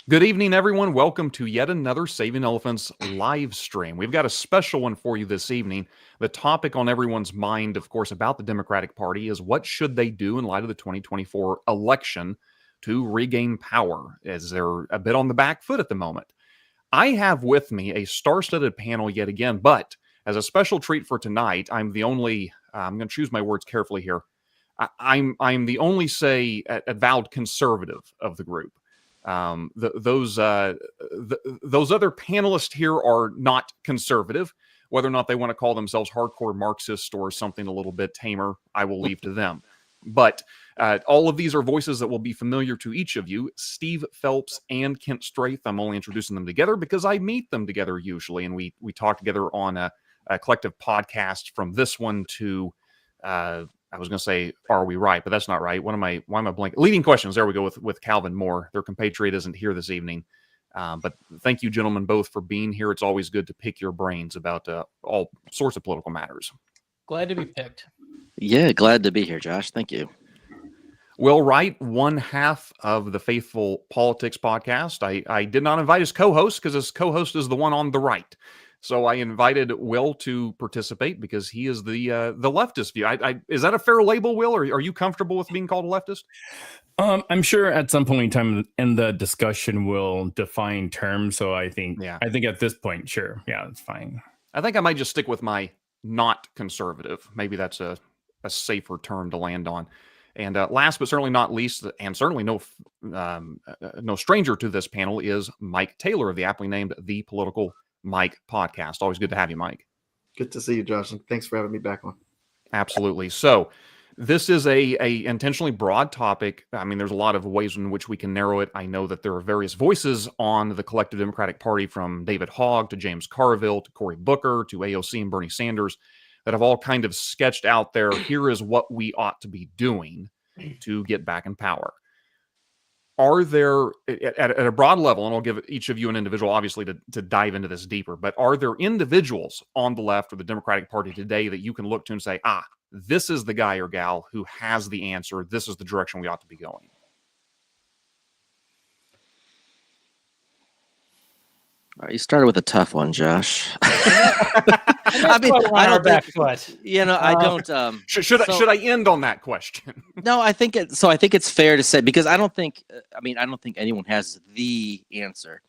Good evening, everyone. Welcome to yet another Saving Elephants live stream. We've got a special one for you this evening. The topic on everyone's mind, of course, about the Democratic Party is what should they do in light of the 2024 election to regain power, as they're a bit on the back foot at the moment. I have with me a star-studded panel yet again, but as a special treat for tonight, I'm the only, I'm going to choose my words carefully here, I'm the only, say, avowed conservative of the group. Those other panelists here are not conservative. Whether or not they want to call themselves hardcore Marxist or something a little bit tamer, I will leave to them. But all of these are voices that will be familiar to each of you. Steve Phelps and Kent Straith, I'm only introducing them together because I meet them together usually, and we talk together on a collective podcast from this one to I was going to say, are we right? But that's not right. Why am I blanking? Leading questions. There we go with Calvin Moore. Their compatriot isn't here this evening. But thank you, gentlemen, both for being here. It's always good to pick your brains about all sorts of political matters. Glad to be picked. Yeah, glad to be here, Josh. Thank you. Will Wright, one half of the Faithful Politics podcast. I did not invite his co-host because his co-host is the one on the right. So I invited Will to participate because he is the leftist view. Is that a fair label, Will? Or are you comfortable with being called a leftist? I'm sure at some point in time in the discussion we'll define terms. So I think at this point, sure. Yeah, it's fine. I think I might just stick with my not conservative. Maybe that's a safer term to land on. And last but certainly not least, and certainly no stranger to this panel, is Mike Taylor of the aptly named The Political Mike podcast. Always good to have you, Mike. Good to see you, Josh, and thanks for having me back on. Absolutely. So this is a intentionally broad topic. I mean, there's a lot of ways in which we can narrow it. I know that there are various voices on the collective Democratic Party, from David Hogg to James Carville to Cory Booker to AOC and Bernie Sanders, that have all kind of sketched out there, here is what we ought to be doing to get back in power. Are there, at a broad level, and I'll give each of you an individual, obviously, to dive into this deeper, but are there individuals on the left or the Democratic Party today that you can look to and say, this is the guy or gal who has the answer, this is the direction we ought to be going? All right, you started with a tough one, Josh. I mean, I don't back foot. I don't. Should I end on that question? No, I think it's fair to say, because I don't think anyone has the answer.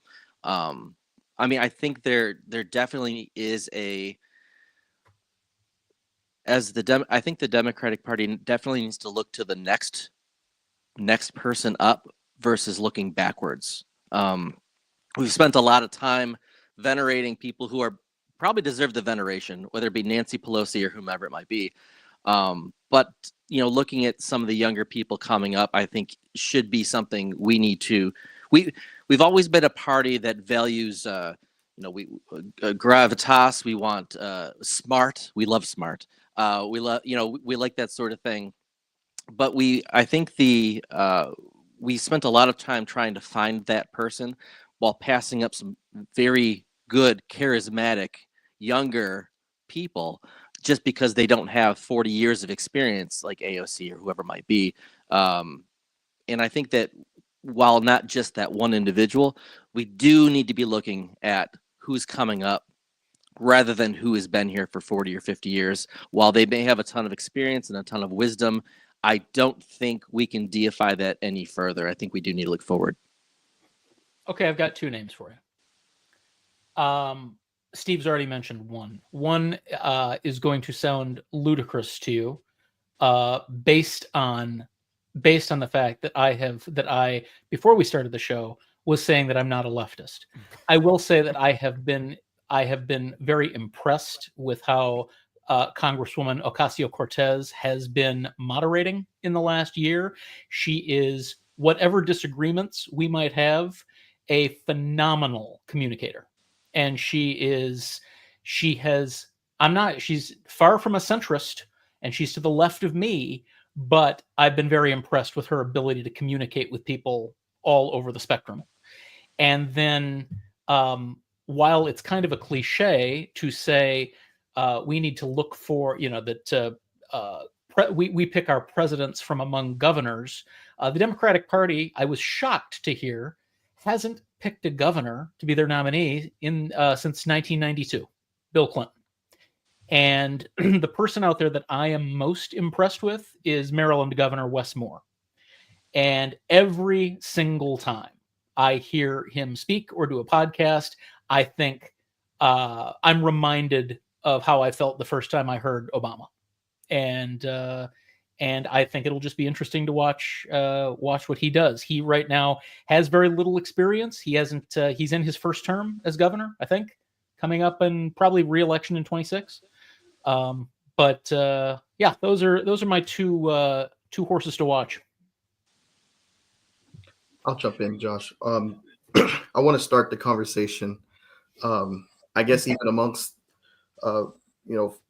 I think there definitely is I think the Democratic Party definitely needs to look to the next person up versus looking backwards. We've spent a lot of time venerating people who are probably deserve the veneration, whether it be Nancy Pelosi or whomever it might be. But looking at some of the younger people coming up, I think should be something we need to. We've always been a party that values, gravitas. We want smart. We love smart. We like that sort of thing. But I think we spent a lot of time trying to find that person, while passing up some very good, charismatic, younger people, just because they don't have 40 years of experience like AOC or whoever might be. And I think that while not just that one individual, we do need to be looking at who's coming up rather than who has been here for 40 or 50 years. While they may have a ton of experience and a ton of wisdom, I don't think we can deify that any further. I think we do need to look forward. Okay, I've got two names for you. Steve's already mentioned one. One is going to sound ludicrous to you, based on the fact that I before we started the show was saying that I'm not a leftist. I will say that I have been very impressed with how Congresswoman Ocasio-Cortez has been moderating in the last year. She is, whatever disagreements we might have, a phenomenal communicator. And she's far from a centrist, and she's to the left of me, but I've been very impressed with her ability to communicate with people all over the spectrum. And then, while it's kind of a cliche to say we need to look for, that we pick our presidents from among governors, the Democratic Party, I was shocked to hear, hasn't picked a governor to be their nominee in since 1992, Bill Clinton. And the person out there that I am most impressed with is Maryland Governor Wes Moore. And every single time I hear him speak or do a podcast, I think I'm reminded of how I felt the first time I heard Obama. And I think it'll just be interesting to watch what he does. He right now has very little experience. He hasn't. He's in his first term as governor, I think, coming up, and probably re-election in 26. But yeah, those are my two horses to watch. I'll jump in, Josh. I want to start the conversation. I guess even amongst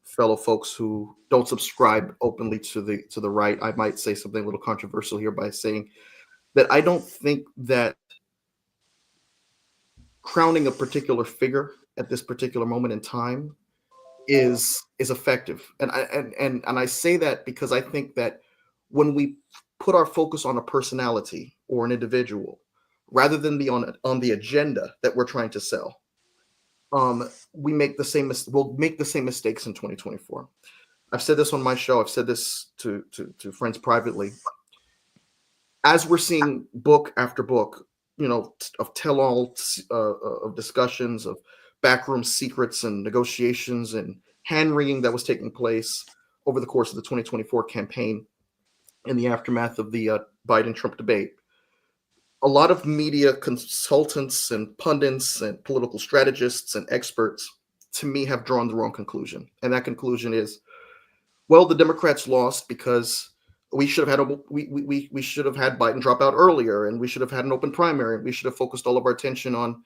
fellow folks who don't subscribe openly to the right, I might say something a little controversial here by saying that I don't think that crowning a particular figure at this particular moment in time is effective. And I say that because I think that when we put our focus on a personality or an individual rather than be on the agenda that we're trying to sell, we'll make the same mistakes in 2024. I've said this on my show. I've said this to friends privately. As we're seeing book after book, of tell-all of discussions of backroom secrets and negotiations and hand-wringing that was taking place over the course of the 2024 campaign in the aftermath of the Biden-Trump debate, a lot of media consultants and pundits and political strategists and experts, to me, have drawn the wrong conclusion. And that conclusion is, well, the Democrats lost because we should have had we should have had Biden drop out earlier, and we should have had an open primary, and we should have focused all of our attention on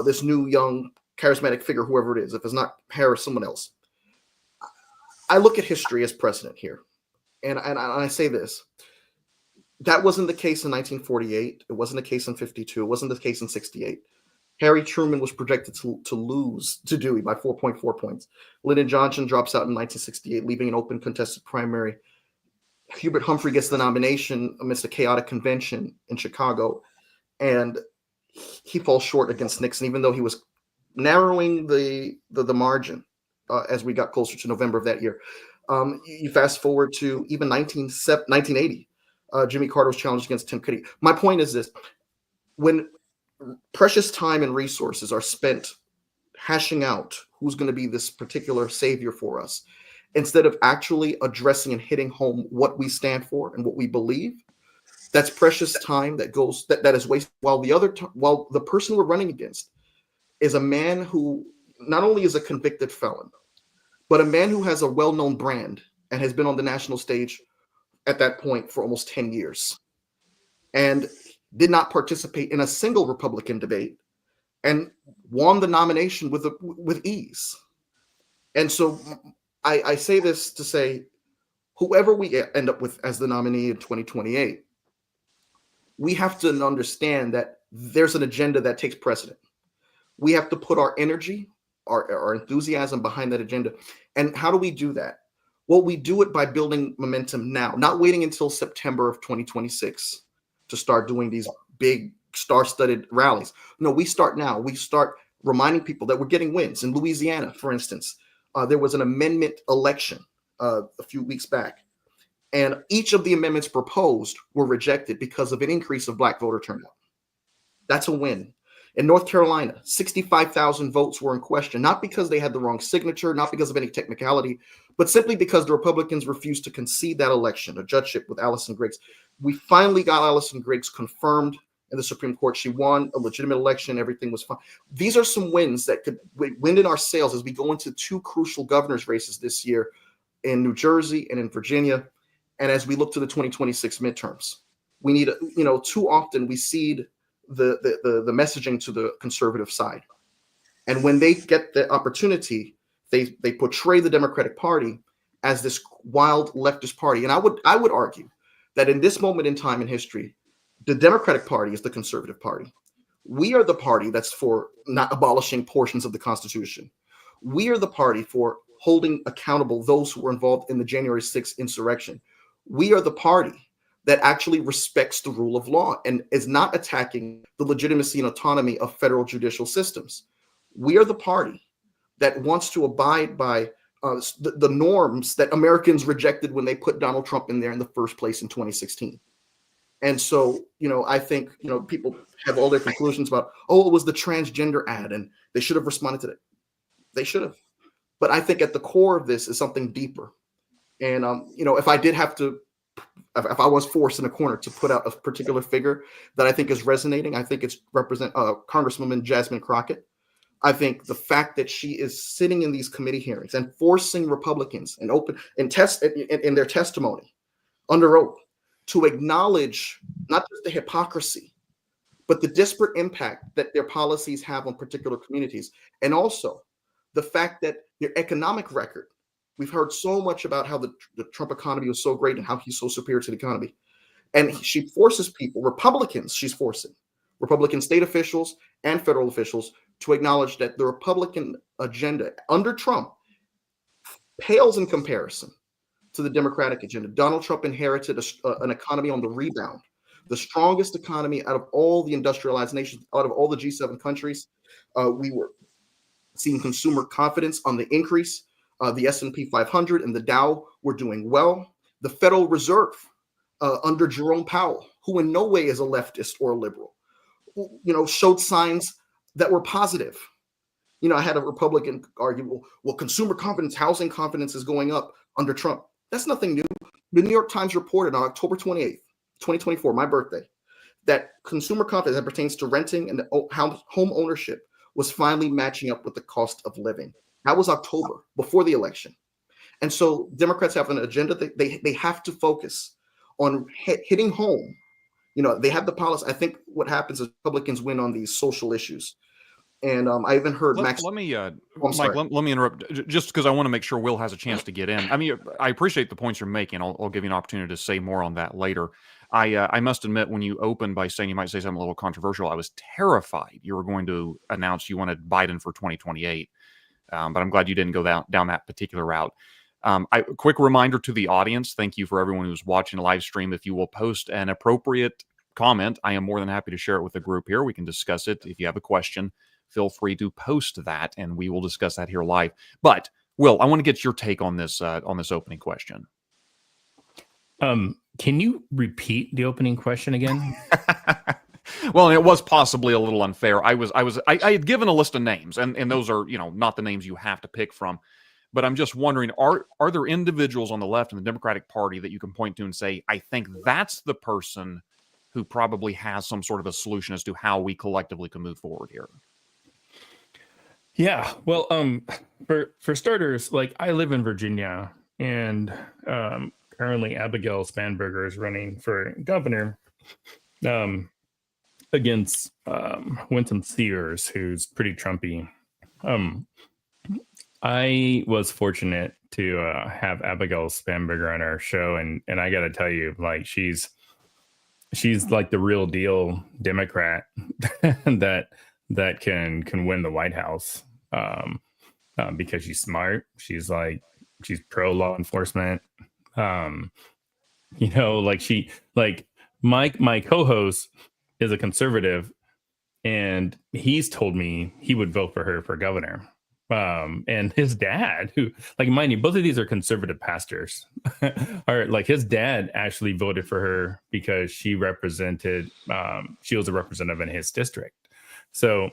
this new, young, charismatic figure, whoever it is. If it's not Harris, someone else. I look at history as precedent here, and I say this. That wasn't the case in 1948. It wasn't the case in 52. It wasn't the case in 68. Harry Truman was projected to lose to Dewey by 4.4 points. Lyndon Johnson drops out in 1968, leaving an open contested primary. Hubert Humphrey gets the nomination amidst a chaotic convention in Chicago, and he falls short against Nixon, even though he was narrowing the margin as we got closer to November of that year. You fast forward to even 1980. Jimmy Carter was challenged against Tim Kennedy. My point is this: when precious time and resources are spent hashing out who's going to be this particular savior for us, instead of actually addressing and hitting home what we stand for and what we believe, that's precious time that is wasted. While the person we're running against is a man who not only is a convicted felon, but a man who has a well-known brand and has been on the national stage at that point for almost 10 years and did not participate in a single Republican debate and won the nomination with ease. And so I say this to say, whoever we end up with as the nominee in 2028, we have to understand that there's an agenda that takes precedent. We have to put our energy, our enthusiasm behind that agenda. And how do we do that? Well, we do it by building momentum now, not waiting until September of 2026 to start doing these big star-studded rallies. No, we start now. We start reminding people that we're getting wins. In Louisiana, for instance, there was an amendment election a few weeks back, and each of the amendments proposed were rejected because of an increase of Black voter turnout. That's a win. In North Carolina, 65,000 votes were in question, not because they had the wrong signature, not because of any technicality, but simply because the Republicans refused to concede that election, a judgeship with Allison Griggs. We finally got Allison Griggs confirmed in the Supreme Court. She won a legitimate election. Everything was fine. These are some wins that could wind in our sails as we go into two crucial governor's races this year in New Jersey and in Virginia. And as we look to the 2026 midterms, we need, too often we cede the messaging to the conservative side. And when they get the opportunity, they portray the Democratic Party as this wild leftist party. And I would argue that in this moment in time in history, the Democratic Party is the conservative party. We are the party that's for not abolishing portions of the Constitution. We are the party for holding accountable those who were involved in the January 6th insurrection. We are the party that actually respects the rule of law and is not attacking the legitimacy and autonomy of federal judicial systems. We are the party that wants to abide by the norms that Americans rejected when they put Donald Trump in there in the first place in 2016. And so, I think, people have all their conclusions about, oh, it was the transgender ad and they should have responded to that. They should have. But I think at the core of this is something deeper. And, if I was forced in a corner to put out a particular figure that I think is resonating, I think it's Congresswoman Jasmine Crockett. I think the fact that she is sitting in these committee hearings and forcing Republicans in their testimony under oath to acknowledge not just the hypocrisy, but the disparate impact that their policies have on particular communities, and also the fact that their economic record. We've heard so much about how the Trump economy was so great and how he's so superior to the economy. And she forces people, Republicans, Republican state officials and federal officials to acknowledge that the Republican agenda under Trump pales in comparison to the Democratic agenda. Donald Trump inherited an economy on the rebound, the strongest economy out of all the industrialized nations, out of all the G7 countries. We were seeing consumer confidence on the increase. The S&P 500 and the Dow were doing well. The Federal Reserve under Jerome Powell, who in no way is a leftist or a liberal, showed signs that were positive. I had a Republican argue, well, consumer confidence, housing confidence is going up under Trump. That's nothing new. The New York Times reported on October 28th, 2024, my birthday, that consumer confidence that pertains to renting and home ownership was finally matching up with the cost of living. That was October, before the election. And so Democrats have an agenda that they have to focus on hitting home. They have the policy. I think what happens is Republicans win on these social issues. And I even heard Max. Let me interrupt just because I want to make sure Will has a chance to get in. I mean, I appreciate the points you're making. I'll give you an opportunity to say more on that later. I must admit, when you opened by saying you might say something a little controversial, I was terrified you were going to announce you wanted Biden for 2028. But I'm glad you didn't go down that particular route. Quick reminder to the audience. Thank you for everyone who's watching the live stream. If you will post an appropriate comment, I am more than happy to share it with the group here. We can discuss it. If you have a question, feel free to post that and we will discuss that here live. But Will, I want to get your take on this opening question. Can you repeat the opening question again? Well, it was possibly a little unfair. I had given a list of names, and those are, not the names you have to pick from. But I'm just wondering, are there individuals on the left in the Democratic Party that you can point to and say, I think that's the person who probably has some sort of a solution as to how we collectively can move forward here? Yeah, well, for starters, like I live in Virginia, and currently Abigail Spanberger is running for governor. Against Winsome Sears, who's pretty Trumpy. I was fortunate to have Abigail Spanberger on our show, and I got to tell you, like she's like the real deal Democrat that can win the White House because she's smart. She's pro law enforcement. My co-host is a conservative, and he's told me he would vote for her for governor. And his dad, who, like, mind you, both of these are conservative pastors, are like his dad actually voted for her because she was a representative in his district. So,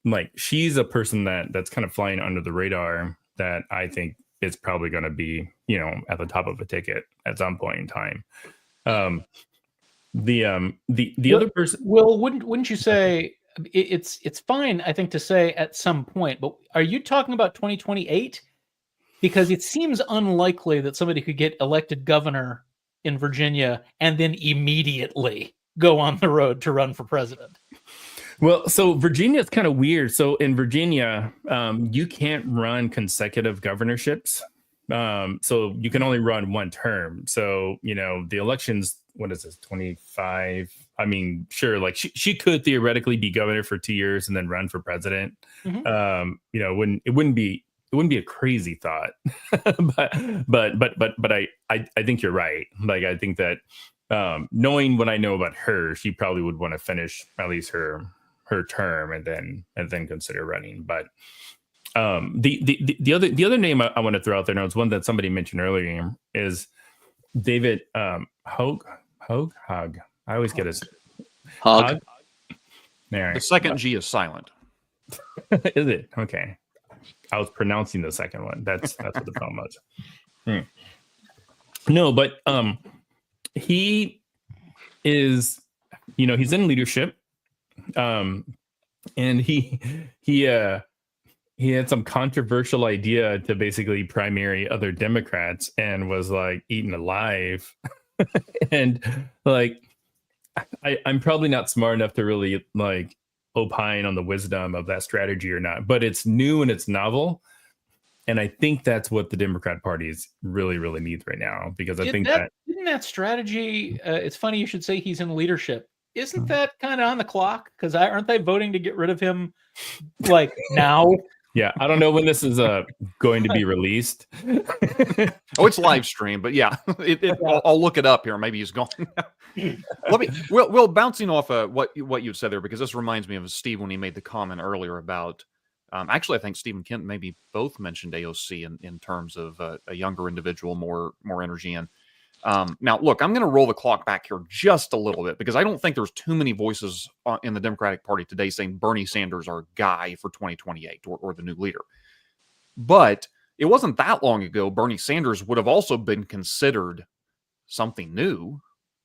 like, she's a person that's kind of flying under the radar that I think is probably going to be, at the top of a ticket at some point in time. The other person. Well, wouldn't you say it's fine, I think, to say at some point, but are you talking about 2028? Because it seems unlikely that somebody could get elected governor in Virginia and then immediately go on the road to run for president. Well, so Virginia is kind of weird. So in Virginia, you can't run consecutive governorships. So you can only run one term. So, the election's, what is this, 25? I mean, sure, like she could theoretically be governor for 2 years and then run for president. Mm-hmm. It wouldn't be a crazy thought, but I think you're right. Like, I think that knowing what I know about her, she probably would want to finish at least her term and then consider running. But the other name I want to throw out there now is one that somebody mentioned earlier, is David Hogg. I always get his Hogg. The second G is silent. Is it? Okay. I was pronouncing the second one. That's what the problem was. No, but he is, he's in leadership. And he had some controversial idea to basically primary other Democrats and was like eaten alive. And like, I'm probably not smart enough to really like opine on the wisdom of that strategy or not, but it's new and it's novel. And I think that's what the Democrat Party is really, really needs right now, because I think isn't that strategy. It's funny you should say he's in leadership. Isn't that kind of on the clock? Because aren't they voting to get rid of him like now? Yeah, I don't know when this is going to be released. Oh, it's live stream, but yeah, I'll look it up here. Maybe he's gone. We'll bouncing off what you said there, because this reminds me of Steve when he made the comment earlier about. Actually, I think Steve and Kent maybe both mentioned AOC in terms of a younger individual, more energy in. Now, look, I'm going to roll the clock back here just a little bit, because I don't think there's too many voices in the Democratic Party today saying Bernie Sanders our guy for 2028 or the new leader. But it wasn't that long ago Bernie Sanders would have also been considered something new,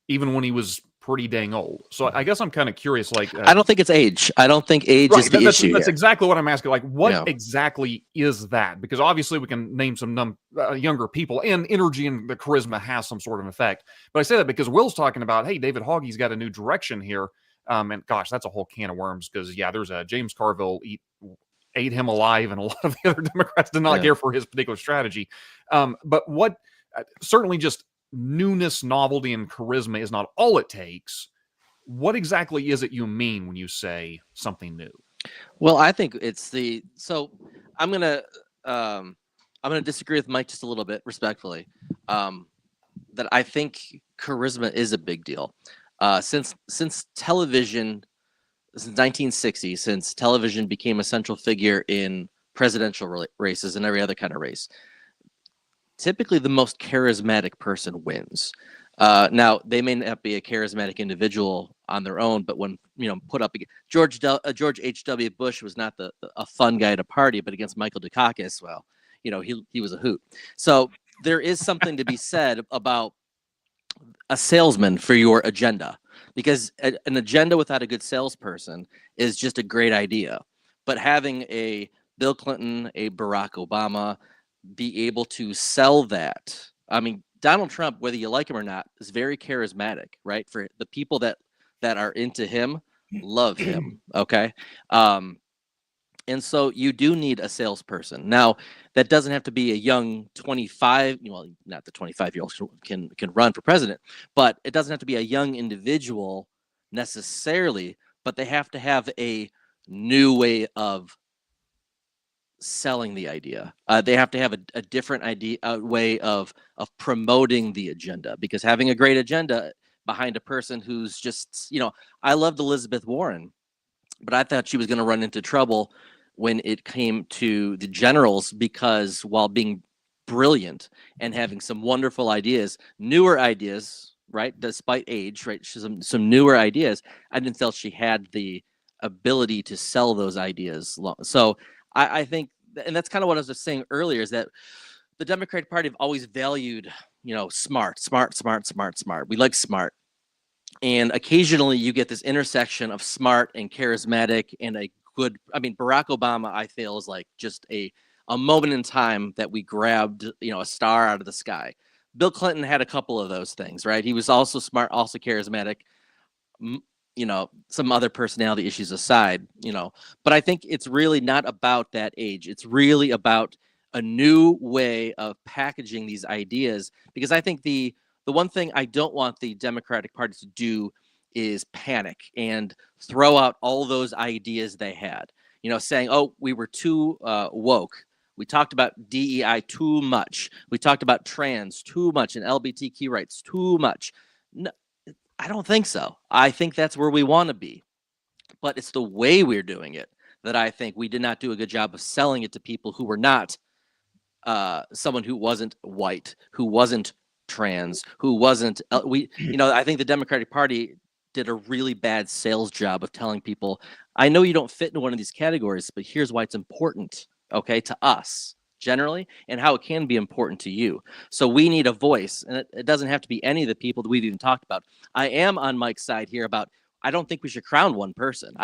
even when he was pretty dang old. So I guess I'm kind of curious. Like, I don't think it's age. I don't think age is the issue. That's exactly what I'm asking. Like, what exactly is that? Because obviously we can name some younger people, and energy and the charisma has some sort of effect. But I say that because Will's talking about, hey, David Hoggie's got a new direction here. And gosh, that's a whole can of worms, because there's a James Carville ate him alive, and a lot of the other Democrats did not care for his particular strategy. But what certainly just newness, novelty, and charisma is not all it takes. What exactly is it you mean when you say something new? Well, I think it's so I'm gonna disagree with Mike just a little bit, respectfully. That I think charisma is a big deal. Since television, since 1960, since television became a central figure in presidential races and every other kind of race, typically the most charismatic person wins. Now, they may not be a charismatic individual on their own, but when put up against George H.W. Bush was not a fun guy to party, but against Michael Dukakis, well, he was a hoot. So there is something to be said about a salesman for your agenda, because an agenda without a good salesperson is just a great idea. But having a Bill Clinton, a Barack Obama be able to sell that. I mean, Donald Trump, whether you like him or not, is very charismatic, right? For the people that are into him, love him. Okay. And so you do need a salesperson. Now, that doesn't have to be a young 25, well, not the 25-year-olds can run for president, but it doesn't have to be a young individual necessarily, but they have to have a new way of selling the idea. They have to have a different way of promoting the agenda, because having a great agenda behind a person who's just, I loved Elizabeth Warren, but I thought she was going to run into trouble when it came to the generals, because while being brilliant and having some wonderful ideas, newer ideas, right, despite age, right, some newer ideas, I didn't feel she had the ability to sell those ideas. So I think, and that's kind of what I was just saying earlier, is that the Democratic Party have always valued, smart. We like smart. And occasionally you get this intersection of smart and charismatic and Barack Obama, I feel, is like just a moment in time that we grabbed, a star out of the sky. Bill Clinton had a couple of those things, right? He was also smart, also charismatic. Some other personality issues aside, but I think it's really not about that age. It's really about a new way of packaging these ideas, because I think the one thing I don't want the Democratic Party to do is panic and throw out all those ideas they had, saying, oh, we were too woke. We talked about DEI too much. We talked about trans too much and LGBTQ rights too much. No, I don't think so. I think that's where we want to be. But it's the way we're doing it that I think we did not do a good job of selling it to people who were not someone who wasn't white, who wasn't trans, who wasn't I think the Democratic Party did a really bad sales job of telling people, I know you don't fit into one of these categories, but here's why it's important, okay, to us generally, and how it can be important to you. So we need a voice, and it doesn't have to be any of the people that we've even talked about. I am on Mike's side here about, I don't think we should crown one person.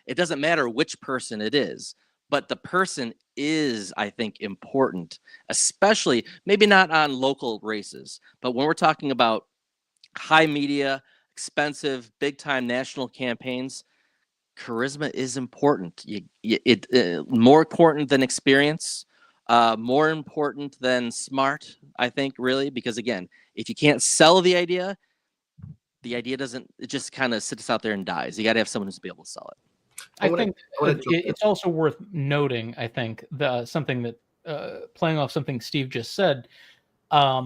It doesn't matter which person it is, but the person is, I think, important, especially maybe not on local races, but when we're talking about high media, expensive, big time national campaigns, charisma is important. More important than experience, more important than smart, I think, really, because again, if you can't sell the idea doesn't, it just kind of sits out there and dies. You got to have someone who's be able to sell it. I think it's also worth noting, I think, something that playing off something Steve just said. I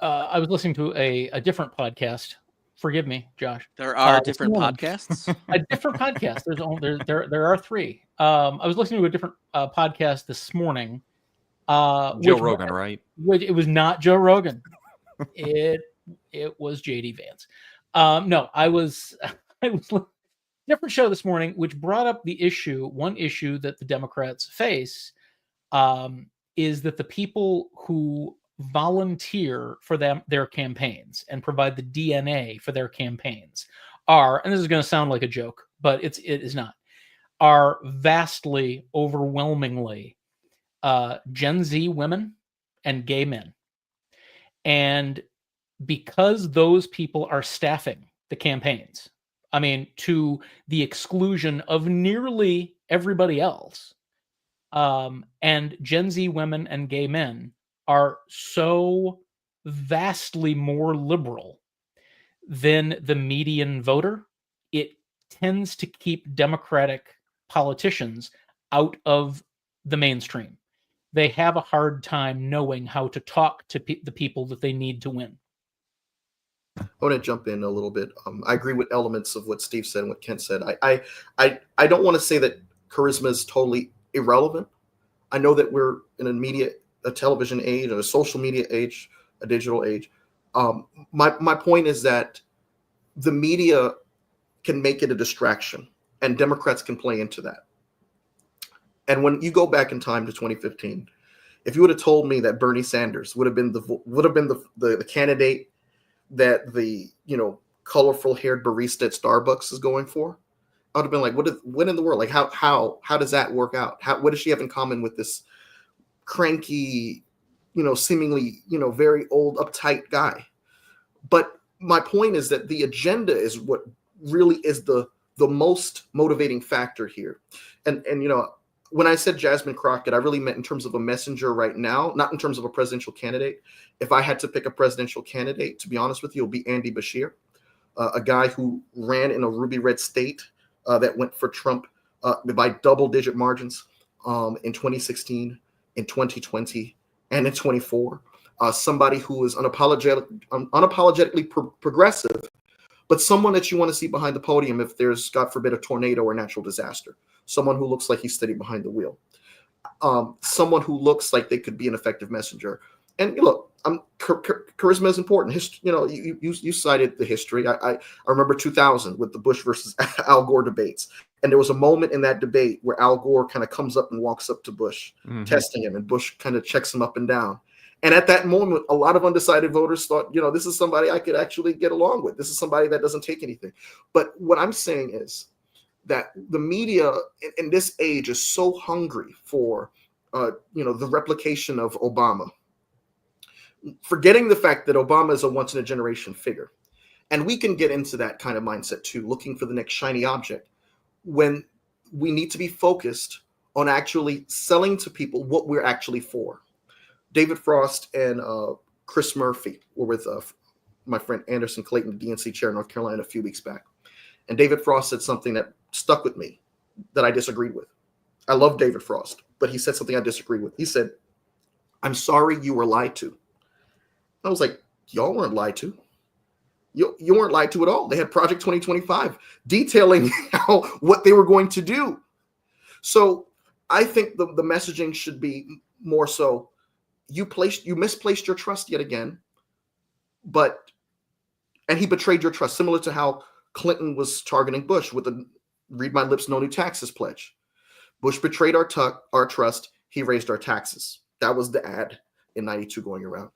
was listening to a different podcast. Forgive me, Josh. There are different podcasts. A different podcast. There are three. I was listening to a different podcast this morning. Joe Rogan, right? It was not Joe Rogan. It was JD Vance. No, I was different show this morning, which brought up one issue that the Democrats face, is that the people who volunteer for their campaigns and provide the DNA for their campaigns are, and this is going to sound like a joke, but it is not, are vastly, overwhelmingly Gen Z women and gay men. And because those people are staffing the campaigns, I mean, to the exclusion of nearly everybody else, and Gen Z women and gay men are so vastly more liberal than the median voter, it tends to keep Democratic politicians out of the mainstream. They have a hard time knowing how to talk to the people that they need to win. I want to jump in a little bit. I agree with elements of what Steve said and what Kent said. I don't want to say that charisma is totally irrelevant. I know that we're in a television age, a social media age, a digital age. My point is that the media can make it a distraction, and Democrats can play into that. And when you go back in time to 2015, if you would have told me that Bernie Sanders would have been the candidate that the colorful haired barista at Starbucks is going for, I would have been like, what in the world? Like how does that work out? What does she have in common with this cranky, seemingly, very old, uptight guy? But my point is that the agenda is what really is the most motivating factor here. And when I said Jasmine Crockett, I really meant in terms of a messenger right now, not in terms of a presidential candidate. If I had to pick a presidential candidate, to be honest with you, it would be Andy Bashir, a guy who ran in a ruby red state that went for Trump by double-digit margins in 2016, in 2020, and in 24. Somebody who is unapologetically progressive, but someone that you want to see behind the podium if there's, God forbid, a tornado or natural disaster. Someone who looks like he's steady behind the wheel. Someone who looks like they could be an effective messenger. And look, charisma is important. You cited the history. I remember 2000 with the Bush versus Al Gore debates. And there was a moment in that debate where Al Gore kind of comes up and walks up to Bush, testing him, and Bush kind of checks him up and down. And at that moment, a lot of undecided voters thought, this is somebody I could actually get along with. This is somebody that doesn't take anything. But what I'm saying is that the media in this age is so hungry for, the replication of Obama, forgetting the fact that Obama is a once-in-a-generation figure. And we can get into that kind of mindset too, looking for the next shiny object, when we need to be focused on actually selling to people what we're actually for. David Frost and Chris Murphy were with my friend Anderson Clayton, the DNC chair in North Carolina, a few weeks back. And David Frost said something that stuck with me that I disagreed with. I love David Frost, but he said something I disagreed with. He said, "I'm sorry you were lied to." I was like, y'all weren't lied to. You weren't lied to at all. They had Project 2025 detailing what they were going to do. So I think the messaging should be more so you misplaced your trust yet again, and he betrayed your trust, similar to how Clinton was targeting Bush with the read my lips, no new taxes pledge. Bush betrayed our trust. He raised our taxes. That was the ad in 92 going around.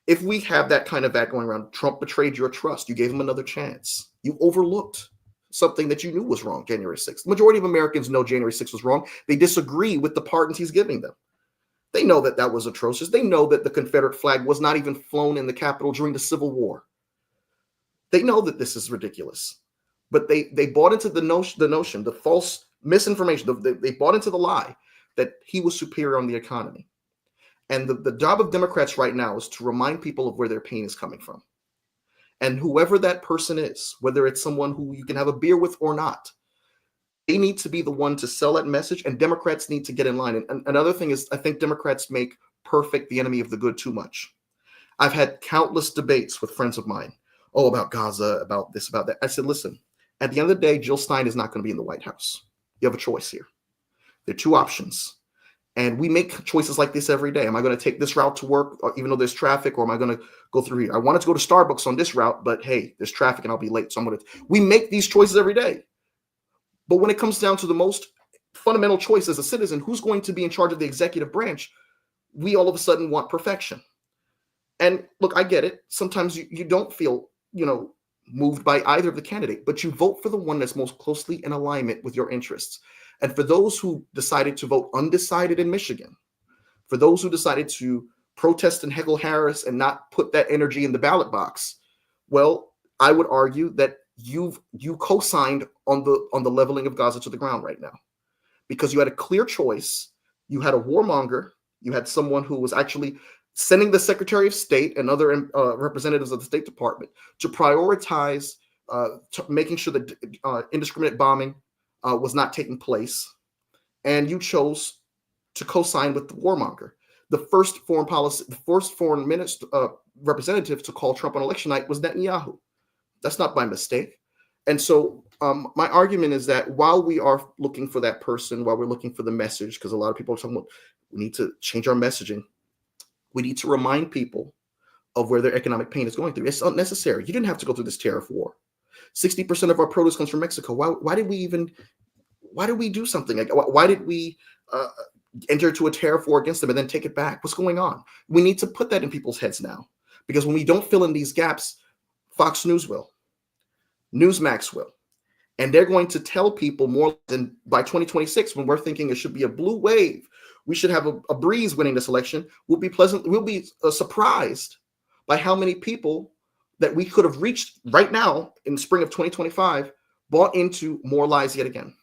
If we have that kind of ad going around, Trump betrayed your trust. You gave him another chance. You overlooked something that you knew was wrong, January 6th. The majority of Americans know January 6th was wrong. They disagree with the pardons he's giving them. They know that that was atrocious. They know that the Confederate flag was not even flown in the Capitol during the Civil War. They know that this is ridiculous. But they bought into the notion, the false misinformation. They bought into the lie that he was superior on the economy. And the job of Democrats right now is to remind people of where their pain is coming from. And whoever that person is, whether it's someone who you can have a beer with or not, they need to be the one to sell that message, and Democrats need to get in line. And another thing is, I think Democrats make perfect the enemy of the good too much. I've had countless debates with friends of mine, about Gaza, about this, about that. I said, listen, at the end of the day, Jill Stein is not going to be in the White House. You have a choice here. There are two options. And we make choices like this every day. Am I going to take this route to work, even though there's traffic, or am I going to go through here? I wanted to go to Starbucks on this route, but hey, there's traffic and I'll be late. So we make these choices every day. But when it comes down to the most fundamental choice as a citizen, who's going to be in charge of the executive branch, we all of a sudden want perfection. And look, I get it. Sometimes you don't feel, moved by either of the candidate, but you vote for the one that's most closely in alignment with your interests. And for those who decided to vote undecided in Michigan, for those who decided to protest and heckle Harris and not put that energy in the ballot box, well, I would argue that you co-signed on the leveling of Gaza to the ground right now, because you had a clear choice. You had a warmonger. You had someone who was actually sending the Secretary of State and other representatives of the State Department to prioritize making sure that indiscriminate bombing was not taking place, and you chose to co-sign with the warmonger. The first foreign minister representative to call Trump on election night was Netanyahu. That's not by mistake. And so my argument is that while we are looking for that person, while we're looking for the message, because a lot of people are talking about we need to change our messaging, we need to remind people of where their economic pain is going through. It's unnecessary. You didn't have to go through this tariff war. 60% of our produce comes from Mexico. Why did we do something? Like, why did we enter into a tariff war against them and then take it back? What's going on? We need to put that in people's heads now, because when we don't fill in these gaps, Fox News will, Newsmax will, and they're going to tell people more than by 2026, when we're thinking it should be a blue wave, we should have a breeze winning this election. We'll be surprised by how many people that we could have reached right now in the spring of 2025 bought into more lies yet again.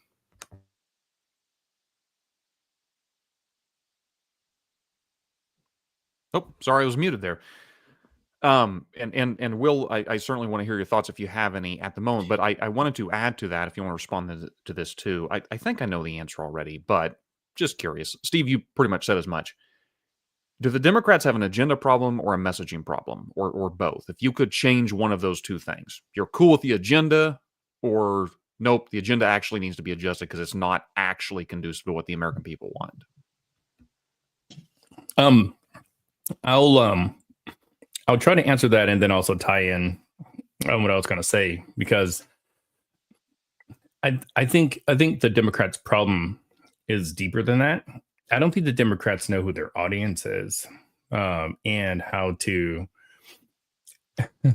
Oh, sorry, I was muted there. And Will, I certainly want to hear your thoughts if you have any at the moment, but I wanted to add to that if you want to respond to this too. I think I know the answer already, but just curious. Steve, you pretty much said as much. Do the Democrats have an agenda problem or a messaging problem, or both? If you could change one of those two things, you're cool with the agenda, or nope, the agenda actually needs to be adjusted because it's not actually conducive to what the American people want. I'll try to answer that and then also tie in what I was going to say, because I think the Democrats' problem is deeper than that. I don't think the Democrats know who their audience is, and how to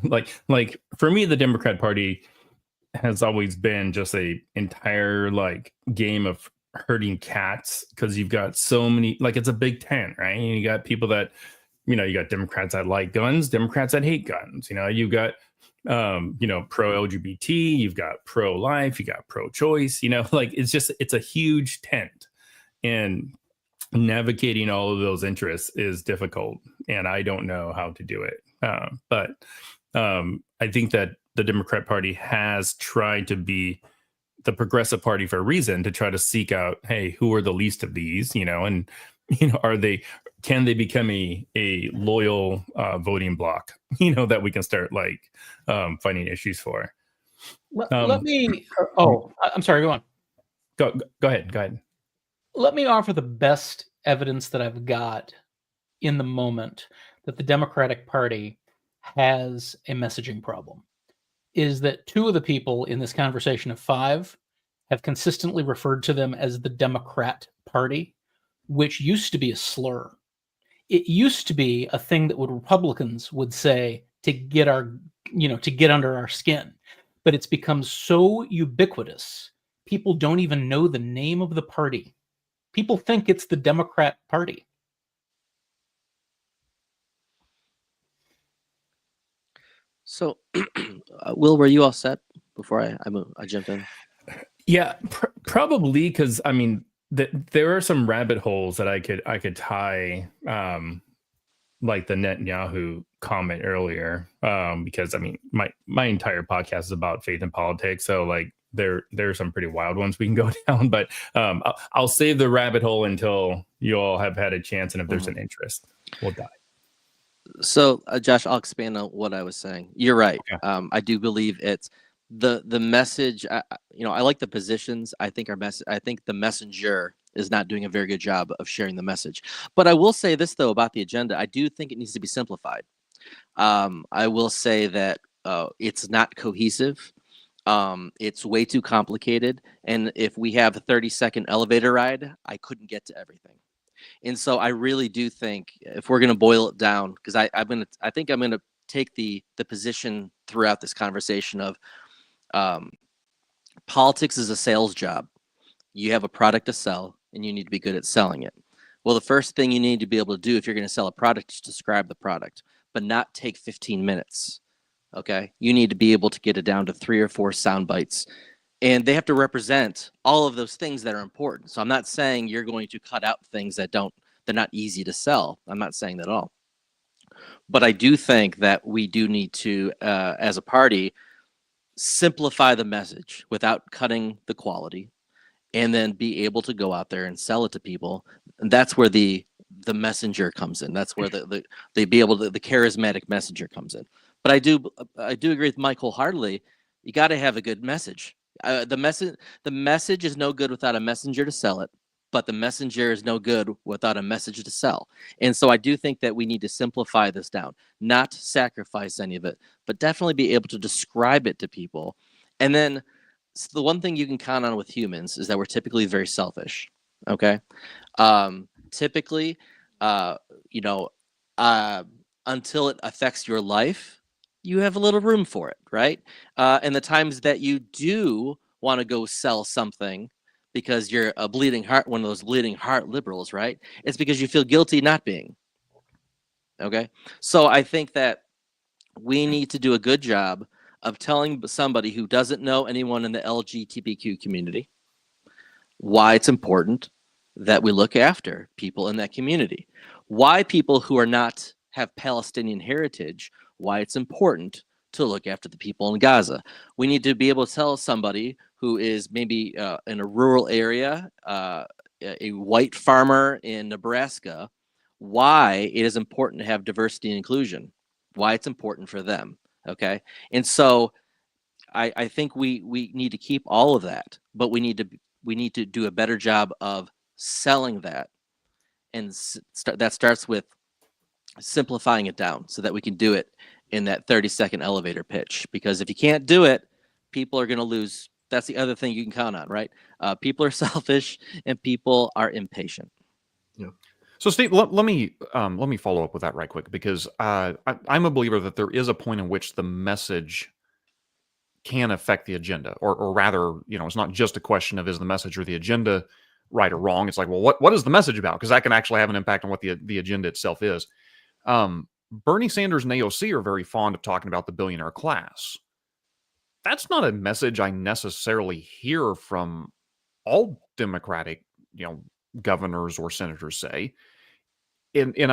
like for me, the Democrat Party has always been just a entire game of herding cats, because you've got so many, it's a big tent, right? And you got people that, you got Democrats that like guns, Democrats that hate guns. You've got pro LGBT, you've got pro life, you got pro choice. It's a huge tent, and navigating all of those interests is difficult, and I don't know how to do it. But I think that the Democrat Party has tried to be the progressive party for a reason, to try to seek out, hey, who are the least of these, and are they can they become a loyal voting bloc, that we can start fighting issues for? Let me. I'm sorry. Go on. Go ahead. Let me offer the best evidence that I've got in the moment that the Democratic Party has a messaging problem. Is that two of the people in this conversation of five have consistently referred to them as the Democrat Party, which used to be a slur. It used to be a thing that Republicans would say to get under our skin. But it's become so ubiquitous, people don't even know the name of the party. People think it's the Democrat Party. So, Will, were you all set before I jump in? Yeah, probably, because I mean, there are some rabbit holes that I could tie, like the Netanyahu comment earlier, because I mean, my entire podcast is about faith and politics, so like there are some pretty wild ones we can go down, but I'll save the rabbit hole until you all have had a chance, and if there's an interest, we'll dive. So, Josh, I'll expand on what I was saying. You're right. Okay. I do believe it's the message. I like the positions. I think the messenger is not doing a very good job of sharing the message. But I will say this though about the agenda. I do think it needs to be simplified. I will say that it's not cohesive. It's way too complicated. And if we have a 30-second elevator ride, I couldn't get to everything. And so I really do think if we're going to boil it down, because I think I'm going to take the position throughout this conversation of politics is a sales job. You have a product to sell and you need to be good at selling it. Well, the first thing you need to be able to do if you're going to sell a product is describe the product, but not take 15 minutes. Okay. You need to be able to get it down to 3 or 4 sound bites. And they have to represent all of those things that are important. So I'm not saying you're going to cut out things they're not easy to sell. I'm not saying that at all. But I do think that we do need to, as a party, simplify the message without cutting the quality, and then be able to go out there and sell it to people. And that's where the messenger comes in. That's where the charismatic messenger comes in. But I do agree with Mike wholeheartedly. You got to have a good message. The message is no good without a messenger to sell it, but the messenger is no good without a message to sell. And so I do think that we need to simplify this down, not sacrifice any of it, but definitely be able to describe it to people. And then the one thing you can count on with humans is that we're typically very selfish. Okay. Typically, until it affects your life, you have a little room for it, right? And the times that you do want to go sell something because you're a bleeding heart, one of those bleeding heart liberals, right? It's because you feel guilty not being. Okay? So I think that we need to do a good job of telling somebody who doesn't know anyone in the LGBTQ community why it's important that we look after people in that community. Why people who have Palestinian heritage, why it's important to look after the people in Gaza. We need to be able to tell somebody who is maybe in a rural area, a white farmer in Nebraska, why it is important to have diversity and inclusion, why it's important for them. Okay. And so I think we need to keep all of that, but we need to do a better job of selling that. And that starts with simplifying it down so that we can do it in that 30-second elevator pitch. Because if you can't do it, people are going to lose. That's the other thing you can count on, right? People are selfish and people are impatient. Yeah. So, Steve, let me follow up with that right quick, because I'm a believer that there is a point in which the message can affect the agenda, or rather, it's not just a question of is the message or the agenda right or wrong. It's like, well, what is the message about? Because that can actually have an impact on what the agenda itself is. Bernie Sanders and AOC are very fond of talking about the billionaire class. That's not a message I necessarily hear from all Democratic, governors or senators say. And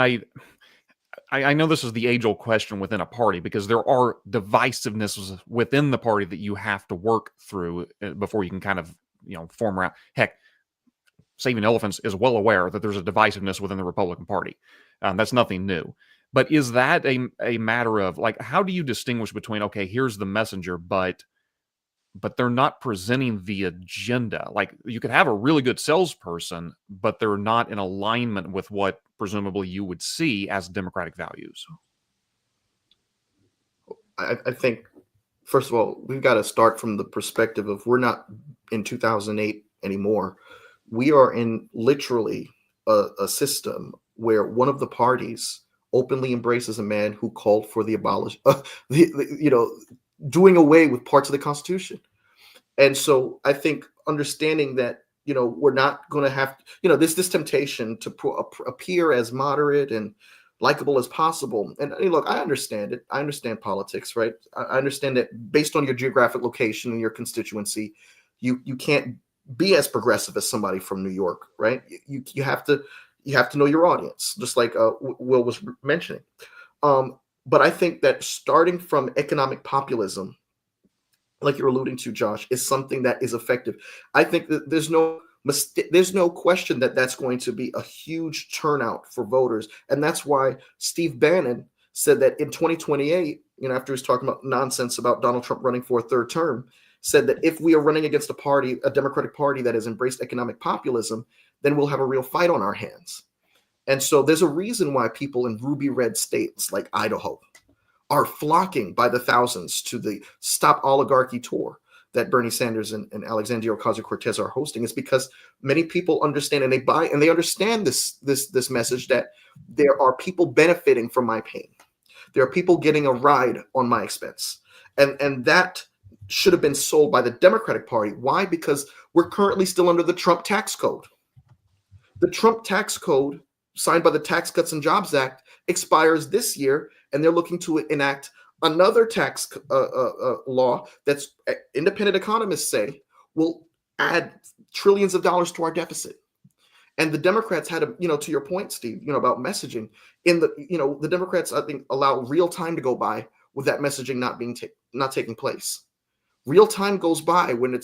I know this is the age-old question within a party, because there are divisivenesses within the party that you have to work through before you can kind of, form around. Heck, Saving Elephants is well aware that there's a divisiveness within the Republican Party. That's nothing new. But is that a matter of, like, how do you distinguish between, okay, here's the messenger, but they're not presenting the agenda? Like, you could have a really good salesperson, but they're not in alignment with what presumably you would see as democratic values. I think, first of all, we've got to start from the perspective of we're not in 2008 anymore. We are in literally a system where one of the parties openly embraces a man who called for the doing away with parts of the Constitution. And so I think understanding that, we're not going to have, this temptation to appear as moderate and likable as possible. And look, I understand it. I understand politics, right? I understand that based on your geographic location and your constituency, you can't be as progressive as somebody from New York, right? You have to know your audience, just like Will was mentioning. But I think that starting from economic populism, like you're alluding to, Josh, is something that is effective. I think that there's no question that that's going to be a huge turnout for voters. And that's why Steve Bannon said that in 2028, after he's talking about nonsense about Donald Trump running for a third term, said that if we are running against a Democratic Party that has embraced economic populism, then we'll have a real fight on our hands. And so there's a reason why people in ruby red states like Idaho are flocking by the thousands to the Stop Oligarchy tour that Bernie Sanders and Alexandria Ocasio-Cortez are hosting. Is because many people understand and they understand this message that there are people benefiting from my pain. There are people getting a ride on my expense. And that should have been sold by the Democratic Party. Why? Because we're currently still under the Trump tax code. The Trump tax code, signed by the Tax Cuts and Jobs Act, expires this year, and they're looking to enact another tax law that's, independent economists say, will add trillions of dollars to our deficit. And the Democrats had to your point, Steve, about messaging, the Democrats, I think, allow real time to go by with that messaging not taking place. Real time goes by when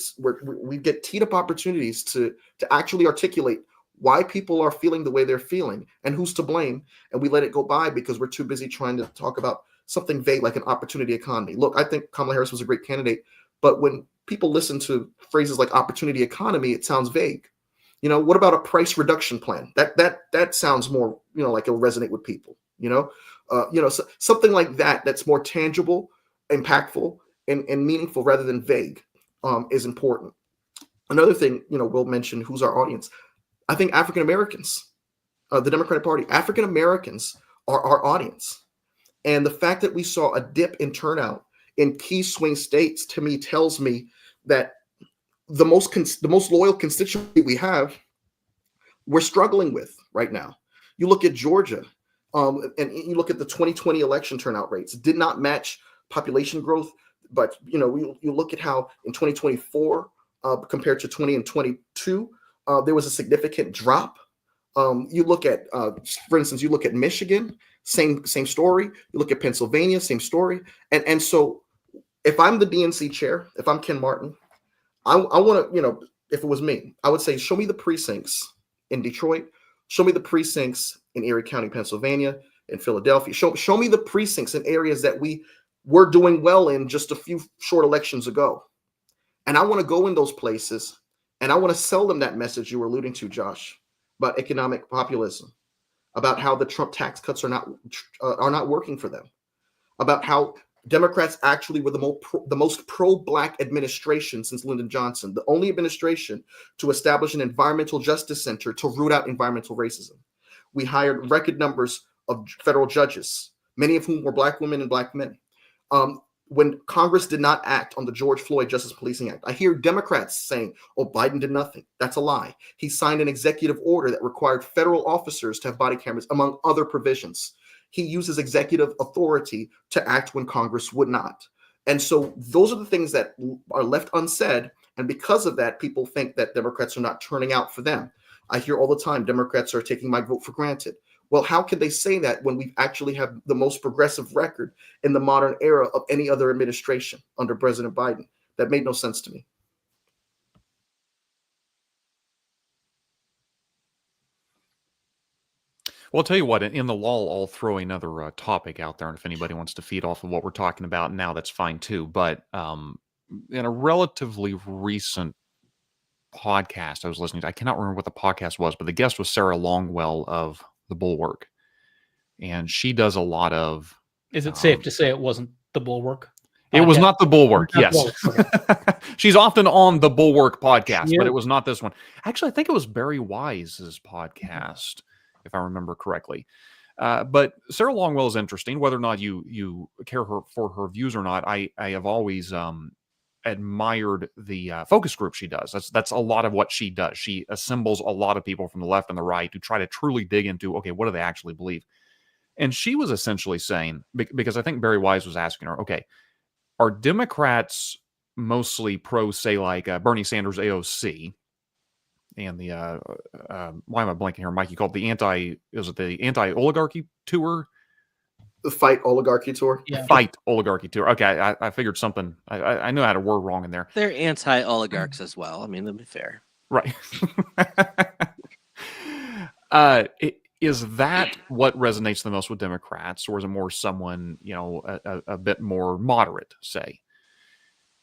we get teed up opportunities to actually articulate why people are feeling the way they're feeling and who's to blame. And we let it go by because we're too busy trying to talk about something vague like an opportunity economy. Look, I think Kamala Harris was a great candidate, but when people listen to phrases like opportunity economy, it sounds vague. What about a price reduction plan? That sounds more, like it'll resonate with people, so something like that, that's more tangible, impactful, and meaningful rather than vague, is important. Another thing, Will mention who's our audience. I think African Americans, the Democratic Party, African Americans are our audience. And the fact that we saw a dip in turnout in key swing states, to me, tells me that the most loyal constituency we have, we're struggling with right now. You look at Georgia, and you look at the 2020 election turnout rates, did not match population growth. But, you look at how in 2024, compared to 20 and 22, there was a significant drop. You look at, for instance, you look at Michigan, same story. You look at Pennsylvania, same story. And so if I'm the DNC chair, if I'm Ken Martin, I want to, if it was me, I would say, show me the precincts in Detroit, show me the precincts in Erie County, Pennsylvania, in Philadelphia. Show me the precincts in areas that we were doing well in just a few short elections ago. And I want to go in those places and I want to sell them that message you were alluding to, Josh, about economic populism, about how the Trump tax cuts are not working for them, about how Democrats actually were the most pro-Black administration since Lyndon Johnson, the only administration to establish an environmental justice center to root out environmental racism. We hired record numbers of federal judges, many of whom were Black women and Black men. When Congress did not act on the George Floyd Justice Policing Act, I hear Democrats saying, oh, Biden did nothing. That's a lie. He signed an executive order that required federal officers to have body cameras, among other provisions. He uses executive authority to act when Congress would not. And so those are the things that are left unsaid. And because of that, people think that Democrats are not turning out for them. I hear all the time, Democrats are taking my vote for granted. Well, how can they say that when we actually have the most progressive record in the modern era of any other administration under President Biden? That made no sense to me. Well, I'll tell you what, in the lull, I'll throw another topic out there, and if anybody wants to feed off of what we're talking about now, that's fine too. But in a relatively recent podcast I was listening to, I cannot remember what the podcast was, but the guest was Sarah Longwell of The Bulwark. And she does a lot of... Is it safe to say it wasn't The Bulwark? It was not The Bulwark, Not yes. Bulwark, She's often on The Bulwark podcast, but it was not this one. Actually, I think it was Barry Wise's podcast, if I remember correctly. But Sarah Longwell is interesting. Whether or not you care for her views or not, I have always admired the focus group she does. That's a lot of what she does. She assembles a lot of people from the left and the right to try to truly dig into, okay, what do they actually believe? And she was essentially saying, because I think Barry Wise was asking her, okay, are Democrats mostly pro, say, like Bernie Sanders AOC and the why am I blanking here, Mike? You called the anti-oligarchy tour? The Fight Oligarchy Tour? Yeah. Fight Oligarchy Tour. Okay, I figured something. I know I had a word wrong in there. They're anti-oligarchs as well. I mean, to be fair. Right. Is that what resonates the most with Democrats, or is it more someone, a bit more moderate, say?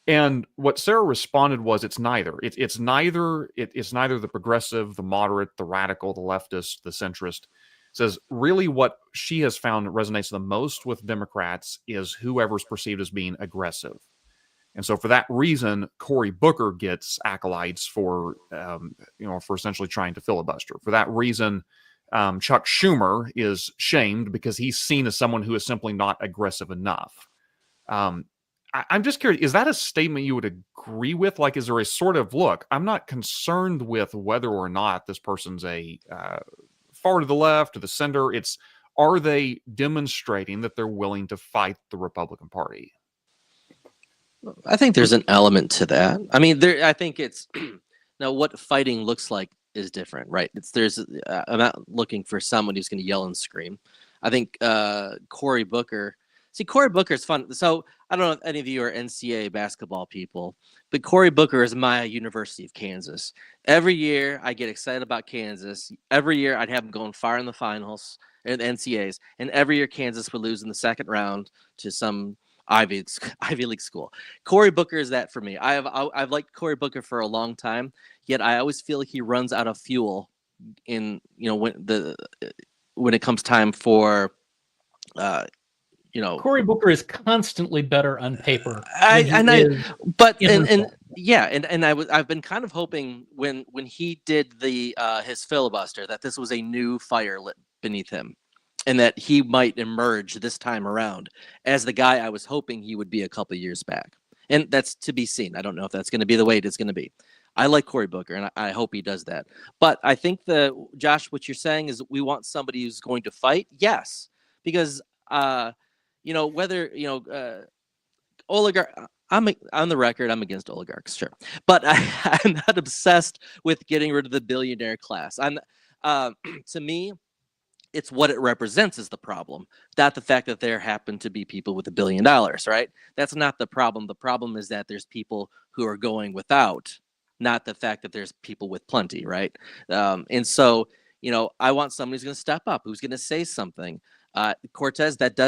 And what Sarah responded was, it's neither. It's neither the progressive, the moderate, the radical, the leftist, the centrist. Says really what she has found resonates the most with Democrats is whoever's perceived as being aggressive. And so for that reason, Cory Booker gets acolytes for essentially trying to filibuster. For that reason, Chuck Schumer is shamed because he's seen as someone who is simply not aggressive enough. I'm just curious, is that a statement you would agree with? Like, is there a sort of, look, I'm not concerned with whether or not this person's a far to the left or the center. It's, are they demonstrating that they're willing to fight the Republican Party? I think there's an element to that. I mean, I think it's now what fighting looks like is different, right? I'm not looking for someone who's going to yell and scream. I think Cory Booker is fun. So I don't know if any of you are NCAA basketball people, but Cory Booker is my University of Kansas. Every year I get excited about Kansas. Every year I'd have them going far in the finals and the NCAAs, and every year Kansas would lose in the second round to some Ivy League school. Cory Booker is that for me. I've liked Cory Booker for a long time, yet I always feel like he runs out of fuel in when it comes time for Cory Booker is constantly better on paper. I've been kind of hoping when he did his filibuster that this was a new fire lit beneath him, and that he might emerge this time around as the guy I was hoping he would be a couple of years back. And that's to be seen. I don't know if that's going to be the way it is going to be. I like Cory Booker, and I hope he does that. But I think Josh, what you're saying is we want somebody who's going to fight. Yes, because oligarch. I'm on the record. I'm against oligarchs, sure, but I'm not obsessed with getting rid of the billionaire class. To me, it's what it represents is the problem, not the fact that there happen to be people with $1 billion, right? That's not the problem. The problem is that there's people who are going without, not the fact that there's people with plenty, right? And so, I want somebody who's going to step up, who's going to say something. Cortez, that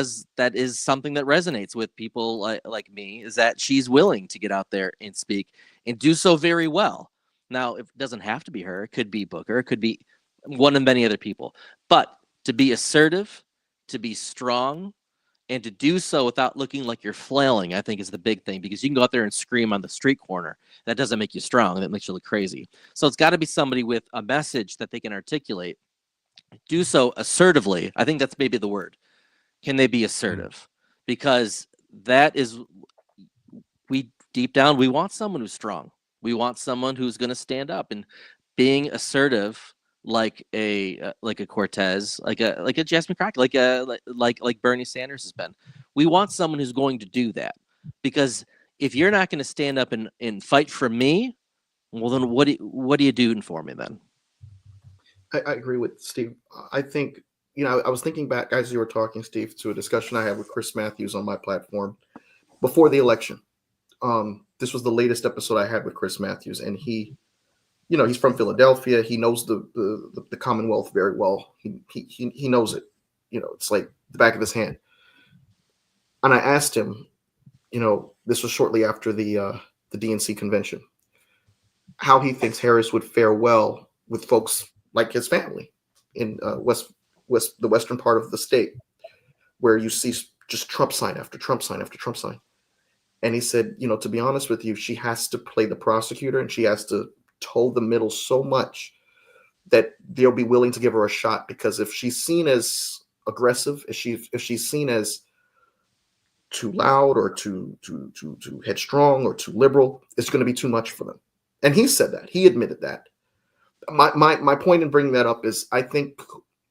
is something that resonates with people like me, is that she's willing to get out there and speak and do so very well. Now, it doesn't have to be her. It could be Booker. It could be one of many other people. But to be assertive, to be strong, and to do so without looking like you're flailing, I think is the big thing, because you can go out there and scream on the street corner. That doesn't make you strong. That makes you look crazy. So it's got to be somebody with a message that they can articulate. Do so assertively. I think that's maybe the word. Can they be assertive? Because that is, deep down, we want someone who's strong. We want someone who's going to stand up, and being assertive, like a Cortez, like a Jasmine Crockett, like Bernie Sanders has been. We want someone who's going to do that, because if you're not going to stand up and fight for me, well, then what are you doing for me then? I agree with Steve. I think, I was thinking back as you were talking, Steve, to a discussion I had with Chris Matthews on my platform before the election. This was the latest episode I had with Chris Matthews, and he he's from Philadelphia. He knows the Commonwealth very well. He knows it. It's like the back of his hand. And I asked him, this was shortly after the DNC convention, how he thinks Harris would fare well with folks like his family in the western part of the state, where you see just Trump sign after Trump sign after Trump sign. And he said, to be honest with you, she has to play the prosecutor and she has to toe the middle so much that they'll be willing to give her a shot, because if she's seen as aggressive, if she's seen as too loud or too headstrong or too liberal, it's going to be too much for them. And he said that. He admitted that. My point in bringing that up is, I think,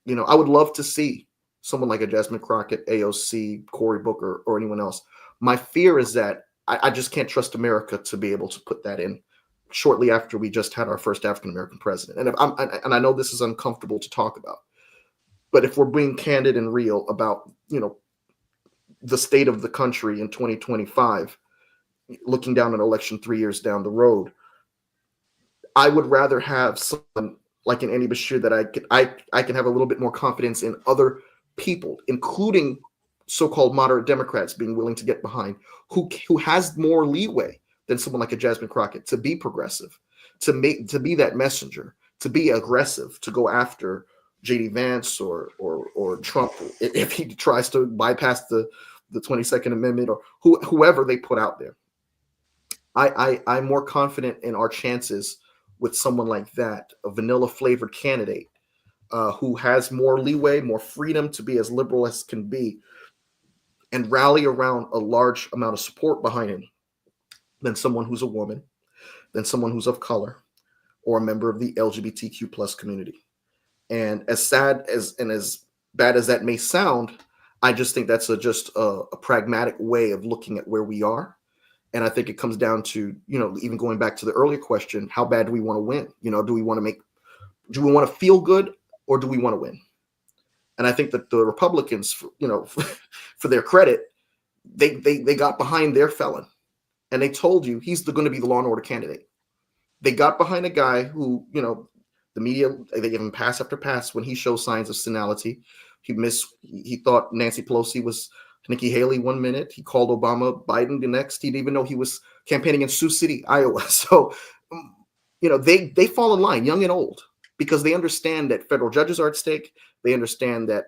I would love to see someone like a Jasmine Crockett, AOC, Cory Booker, or anyone else. My fear is that I just can't trust America to be able to put that in shortly after we just had our first African-American president. And I know this is uncomfortable to talk about, but if we're being candid and real about, the state of the country in 2025, looking down an election 3 years down the road, I would rather have someone like an Andy Bashir that I can have a little bit more confidence in other people, including so-called moderate Democrats, being willing to get behind, who has more leeway than someone like a Jasmine Crockett to be progressive, to be that messenger, to be aggressive, to go after JD Vance or Trump if he tries to bypass the 22nd Amendment, or whoever they put out there. I'm more confident in our chances with someone like that, a vanilla flavored candidate who has more leeway, more freedom to be as liberal as can be, and rally around a large amount of support behind him, than someone who's a woman, than someone who's of color, or a member of the LGBTQ plus community. And as sad and as bad as that may sound, I just think that's just a pragmatic way of looking at where we are. And I think it comes down to, even going back to the earlier question, how bad do we want to win? Do we want to feel good, or do we want to win? And I think that the Republicans, for their credit, they got behind their felon, and they told you he's going to be the law and order candidate. They got behind a guy who, the media, they give him pass after pass when he shows signs of senility. He thought Nancy Pelosi was Nikki Haley 1 minute. He called Obama Biden the next. He didn't even know he was campaigning in Sioux City, Iowa. So, they fall in line, young and old, because they understand that federal judges are at stake. They understand that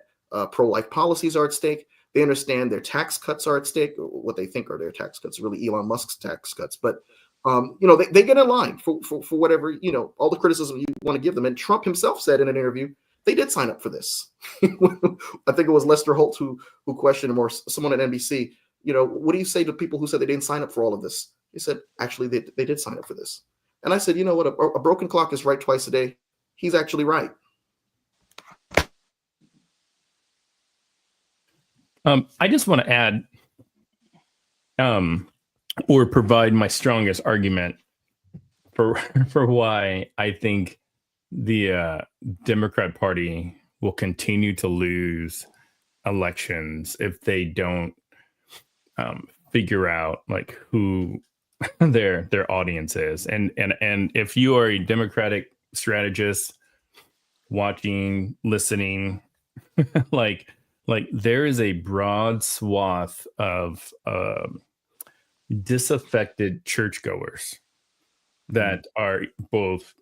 pro-life policies are at stake. They understand their tax cuts are at stake, what they think are their tax cuts, really Elon Musk's tax cuts. But, they get in line for whatever, all the criticism you want to give them. And Trump himself said in an interview, they did sign up for this. I think it was Lester Holt who questioned him, or someone at NBC, what do you say to people who said they didn't sign up for all of this? He said, actually, they did sign up for this. And I said, you know what? A broken clock is right twice a day. He's actually right. I just want to add or provide my strongest argument for why I think the Democrat Party will continue to lose elections if they don't figure out like who their audience is. And if you are a Democratic strategist watching, listening, like there is a broad swath of disaffected churchgoers that are both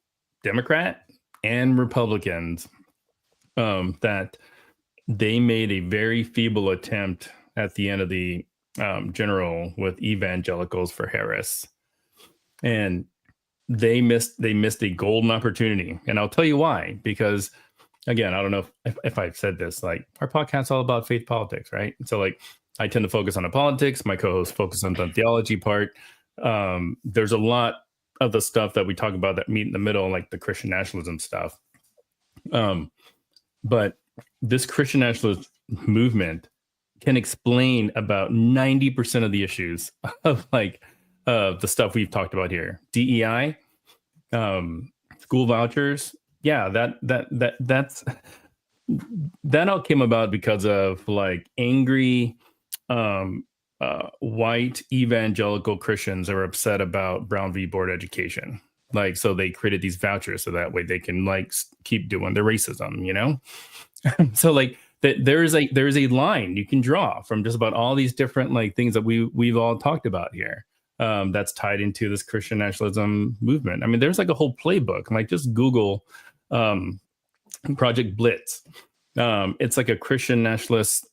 Democrat and Republicans, that they made a very feeble attempt at the end of the general with evangelicals for Harris, and they missed a golden opportunity. And I'll tell you why, because again, I don't know if I've said this, like our podcast's all about faith politics, right? So like I tend to focus on the politics, my co-host focus on the theology part. There's a lot of the stuff that we talk about that meet in the middle, like the Christian nationalism stuff. But this Christian nationalist movement can explain about 90% of the issues of like the stuff we've talked about here. DEI, school vouchers. Yeah, that all came about because of like angry white evangelical Christians are upset about Brown v. Board education. Like, so they created these vouchers so that way they can like keep doing their racism, you know? So like that there's a line you can draw from just about all these different like things that we've all talked about here. That's tied into this Christian nationalism movement. I mean, there's like a whole playbook. Like just Google Project Blitz. It's like a Christian nationalist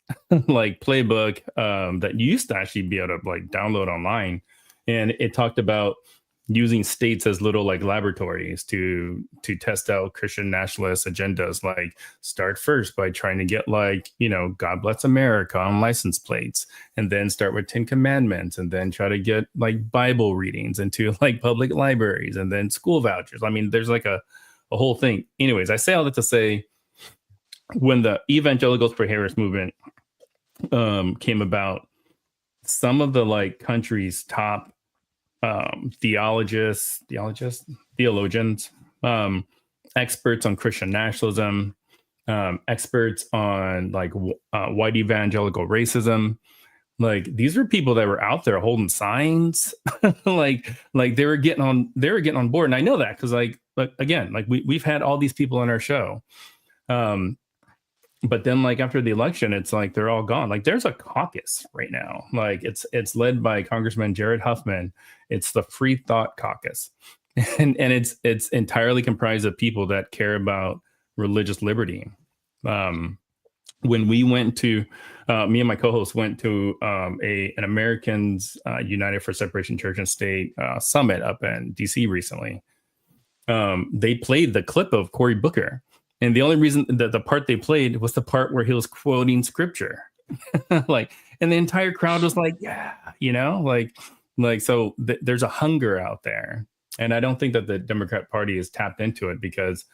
like playbook that you used to actually be able to like download online, and it talked about using states as little like laboratories to test out Christian nationalist agendas. Like start first by trying to get like, you know, God bless America on license plates, and then start with 10 commandments, and then try to get like Bible readings into like public libraries, and then school vouchers. I mean, there's like a whole thing. Anyways, I say all that to say, when the Evangelicals for Harris movement came about, some of the like country's top theologians, experts on Christian nationalism, experts on like white evangelical racism, like these were people that were out there holding signs, like they were getting on board. And I know that because like, but again, like we've had all these people on our show. But then like after the election, it's like they're all gone. Like there's a caucus right now. Like it's led by Congressman Jared Huffman. It's the Free Thought Caucus. And it's entirely comprised of people that care about religious liberty. When we went to me and my co-host went to an Americans United for Separation Church and State summit up in DC recently. They played the clip of Cory Booker. And the only reason that the part they played was the part where he was quoting scripture. Like, and the entire crowd was like, yeah, you know, like, so there's a hunger out there. And I don't think that the Democrat Party has tapped into it, because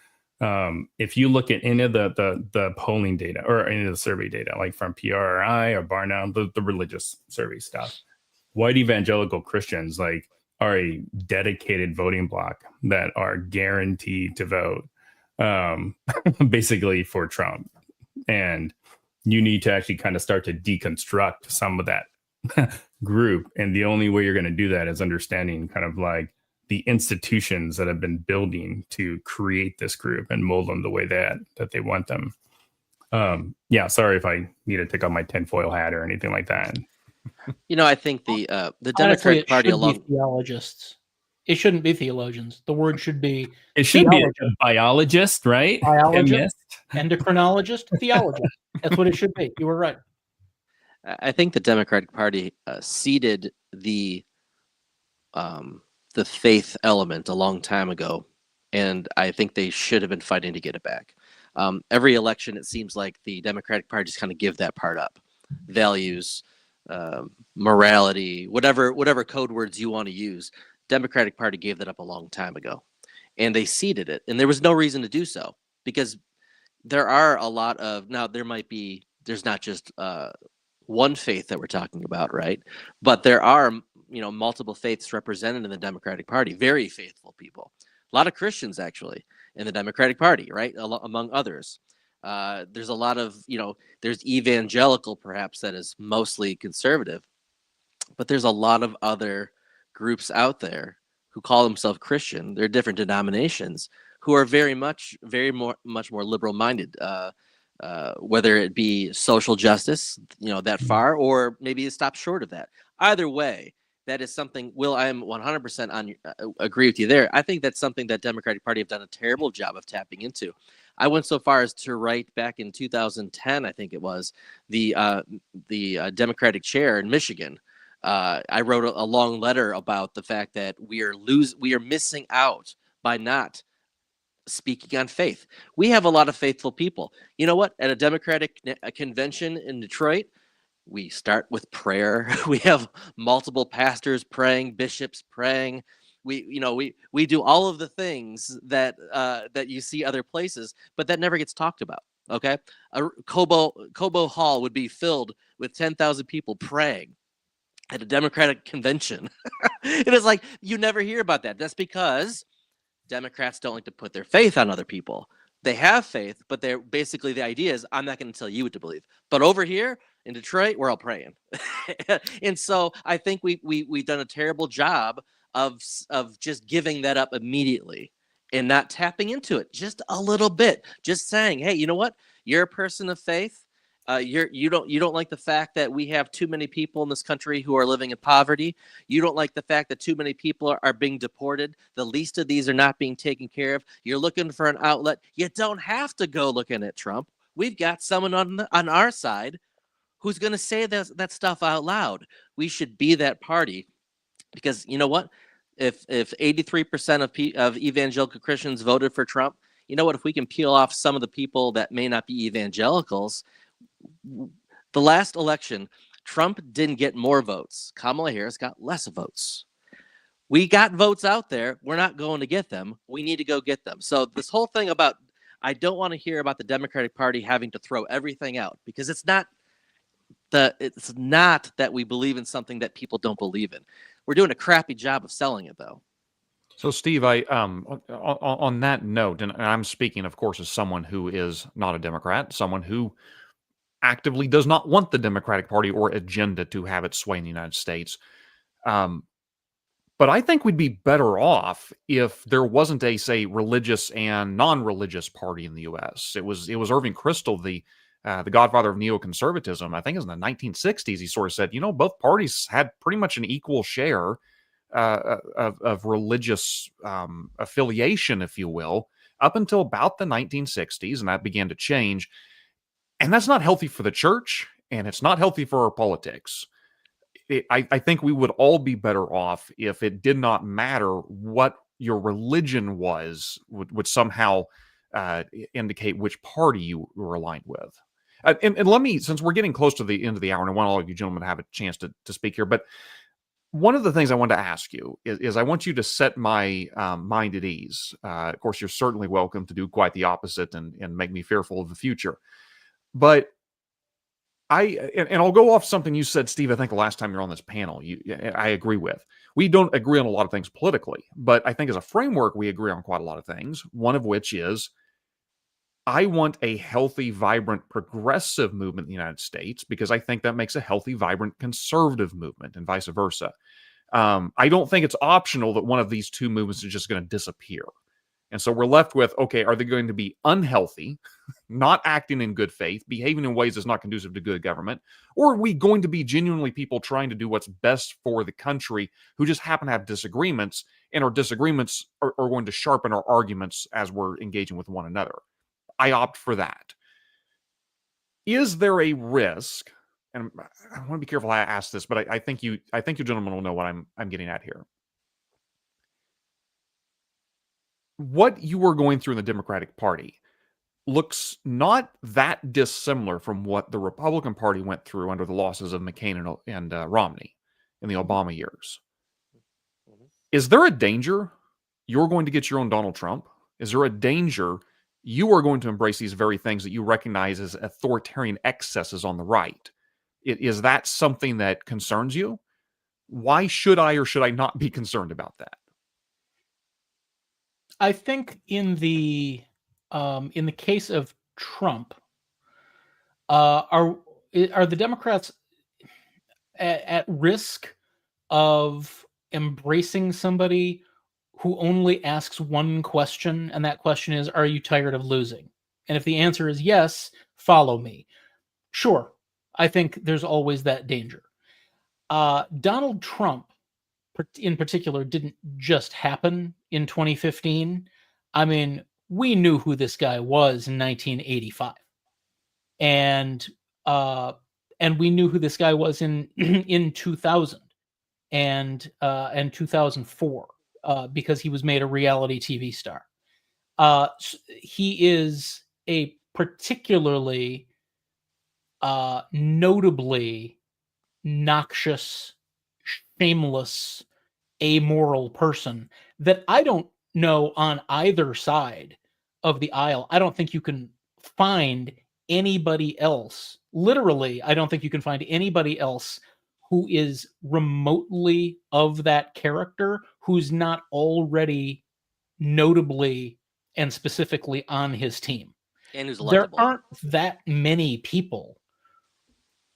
if you look at any of the polling data or any of the survey data, like from PRI or Barna, the religious survey stuff, white evangelical Christians like are a dedicated voting bloc that are guaranteed to vote basically for Trump. And you need to actually kind of start to deconstruct some of that group. And the only way you're going to do that is understanding kind of like the institutions that have been building to create this group and mold them the way that they want them. Yeah, sorry if I need to take off my tinfoil hat or anything like that. You know, I think the Honestly, Democratic Party should along be theologists. It shouldn't be theologians. The word should be it should be a biologist, right? Biologist, endocrinologist, theologist. That's what it should be. You were right. I think the Democratic Party ceded the faith element a long time ago, and I think they should have been fighting to get it back. Every election, it seems like the Democratic Party just kind of give that part up. Values, morality, whatever code words you want to use. Democratic Party gave that up a long time ago, and they ceded it, and there was no reason to do so, because there are a lot of, now there's not just one faith that we're talking about, right? But there are, you know, multiple faiths represented in the Democratic Party, very faithful people, a lot of Christians actually in the Democratic Party, right? Among others. There's a lot of, you know, there's evangelical perhaps that is mostly conservative, but there's a lot of other groups out there who call themselves Christian. They're different denominations who are very much more liberal minded, whether it be social justice, you know, that far, or maybe it stops short of that. Either way, that is something, Will, I am 100% agree with you there. I think that's something that Democratic Party have done a terrible job of tapping into. I went so far as to write back in 2010, I think it was, the Democratic chair in Michigan. I wrote a long letter about the fact that we are missing out by not speaking on faith. We have a lot of faithful people. You know what? At a Democratic convention in Detroit, we start with prayer. We have multiple pastors praying, bishops praying. We do all of the things that you see other places, but that never gets talked about. Okay, Cobo Hall would be filled with 10,000 people praying at a Democratic convention. It is like you never hear about that. That's because Democrats don't like to put their faith on other people. They have faith, but they're basically, the idea is, I'm not going to tell you what to believe. But over here in Detroit, we're all praying. And so I think we've done a terrible job of just giving that up immediately and not tapping into it just a little bit, just saying, hey, you know what, you're a person of faith. You don't like the fact that we have too many people in this country who are living in poverty. You don't like the fact that too many people are being deported. The least of these are not being taken care of. You're looking for an outlet. You don't have to go looking at Trump. We've got someone on our side who's going to say that stuff out loud. We should be that party, because you know what? If 83% of evangelical Christians voted for Trump, you know what? If we can peel off some of the people that may not be evangelicals, the last election, Trump didn't get more votes. Kamala Harris got less votes. We got votes out there. We're not going to get them. We need to go get them. So this whole thing about, I don't want to hear about the Democratic Party having to throw everything out, because it's not that we believe in something that people don't believe in. We're doing a crappy job of selling it, though. So, Steve, I on that note, and I'm speaking, of course, as someone who is not a Democrat, someone who actively does not want the Democratic Party or agenda to have its sway in the United States. But I think we'd be better off if there wasn't a, say, religious and non-religious party in the U.S. It was Irving Kristol, the godfather of neoconservatism. I think it was in the 1960s. He sort of said, both parties had pretty much an equal share of religious affiliation, if you will, up until about the 1960s, and that began to change. And that's not healthy for the church, and it's not healthy for our politics. I think we would all be better off if it did not matter what your religion was, would somehow indicate which party you were aligned with. And let me, since we're getting close to the end of the hour, and I want all of you gentlemen to have a chance to speak here, but one of the things I wanted to ask you is I want you to set my mind at ease. Of course, you're certainly welcome to do quite the opposite and make me fearful of the future. But I'll go off something you said, Steve, I think the last time you were on this panel, I agree with. We don't agree on a lot of things politically, but I think as a framework, we agree on quite a lot of things, one of which is I want a healthy, vibrant, progressive movement in the United States because I think that makes a healthy, vibrant, conservative movement and vice versa. I don't think it's optional that one of these two movements is just going to disappear. And so we're left with, okay, are they going to be unhealthy, not acting in good faith, behaving in ways that's not conducive to good government? Or are we going to be genuinely people trying to do what's best for the country who just happen to have disagreements, and our disagreements are going to sharpen our arguments as we're engaging with one another? I opt for that. Is there a risk, and I want to be careful how I ask this, but I think you gentlemen will know what I'm getting at here. What you are going through in the Democratic Party looks not that dissimilar from what the Republican Party went through under the losses of McCain and Romney in the Obama years. Is there a danger you're going to get your own Donald Trump? Is there a danger you are going to embrace these very things that you recognize as authoritarian excesses on the right? Is that something that concerns you? Why should I or should I not be concerned about that? I think in the case of Trump, are the Democrats at risk of embracing somebody who only asks one question, and that question is, are you tired of losing? And if the answer is yes, follow me. Sure, I think there's always that danger. Donald Trump, in particular, didn't just happen in 2015. I mean, we knew who this guy was in 1985, and we knew who this guy was in 2000 and 2004 because he was made a reality TV star. He is a particularly notably noxious, shameless, amoral person that I don't know on either side of the aisle. I don't think you can find anybody else. Literally, I don't think you can find anybody else who is remotely of that character who's not already notably and specifically on his team. And who's electable. There aren't that many people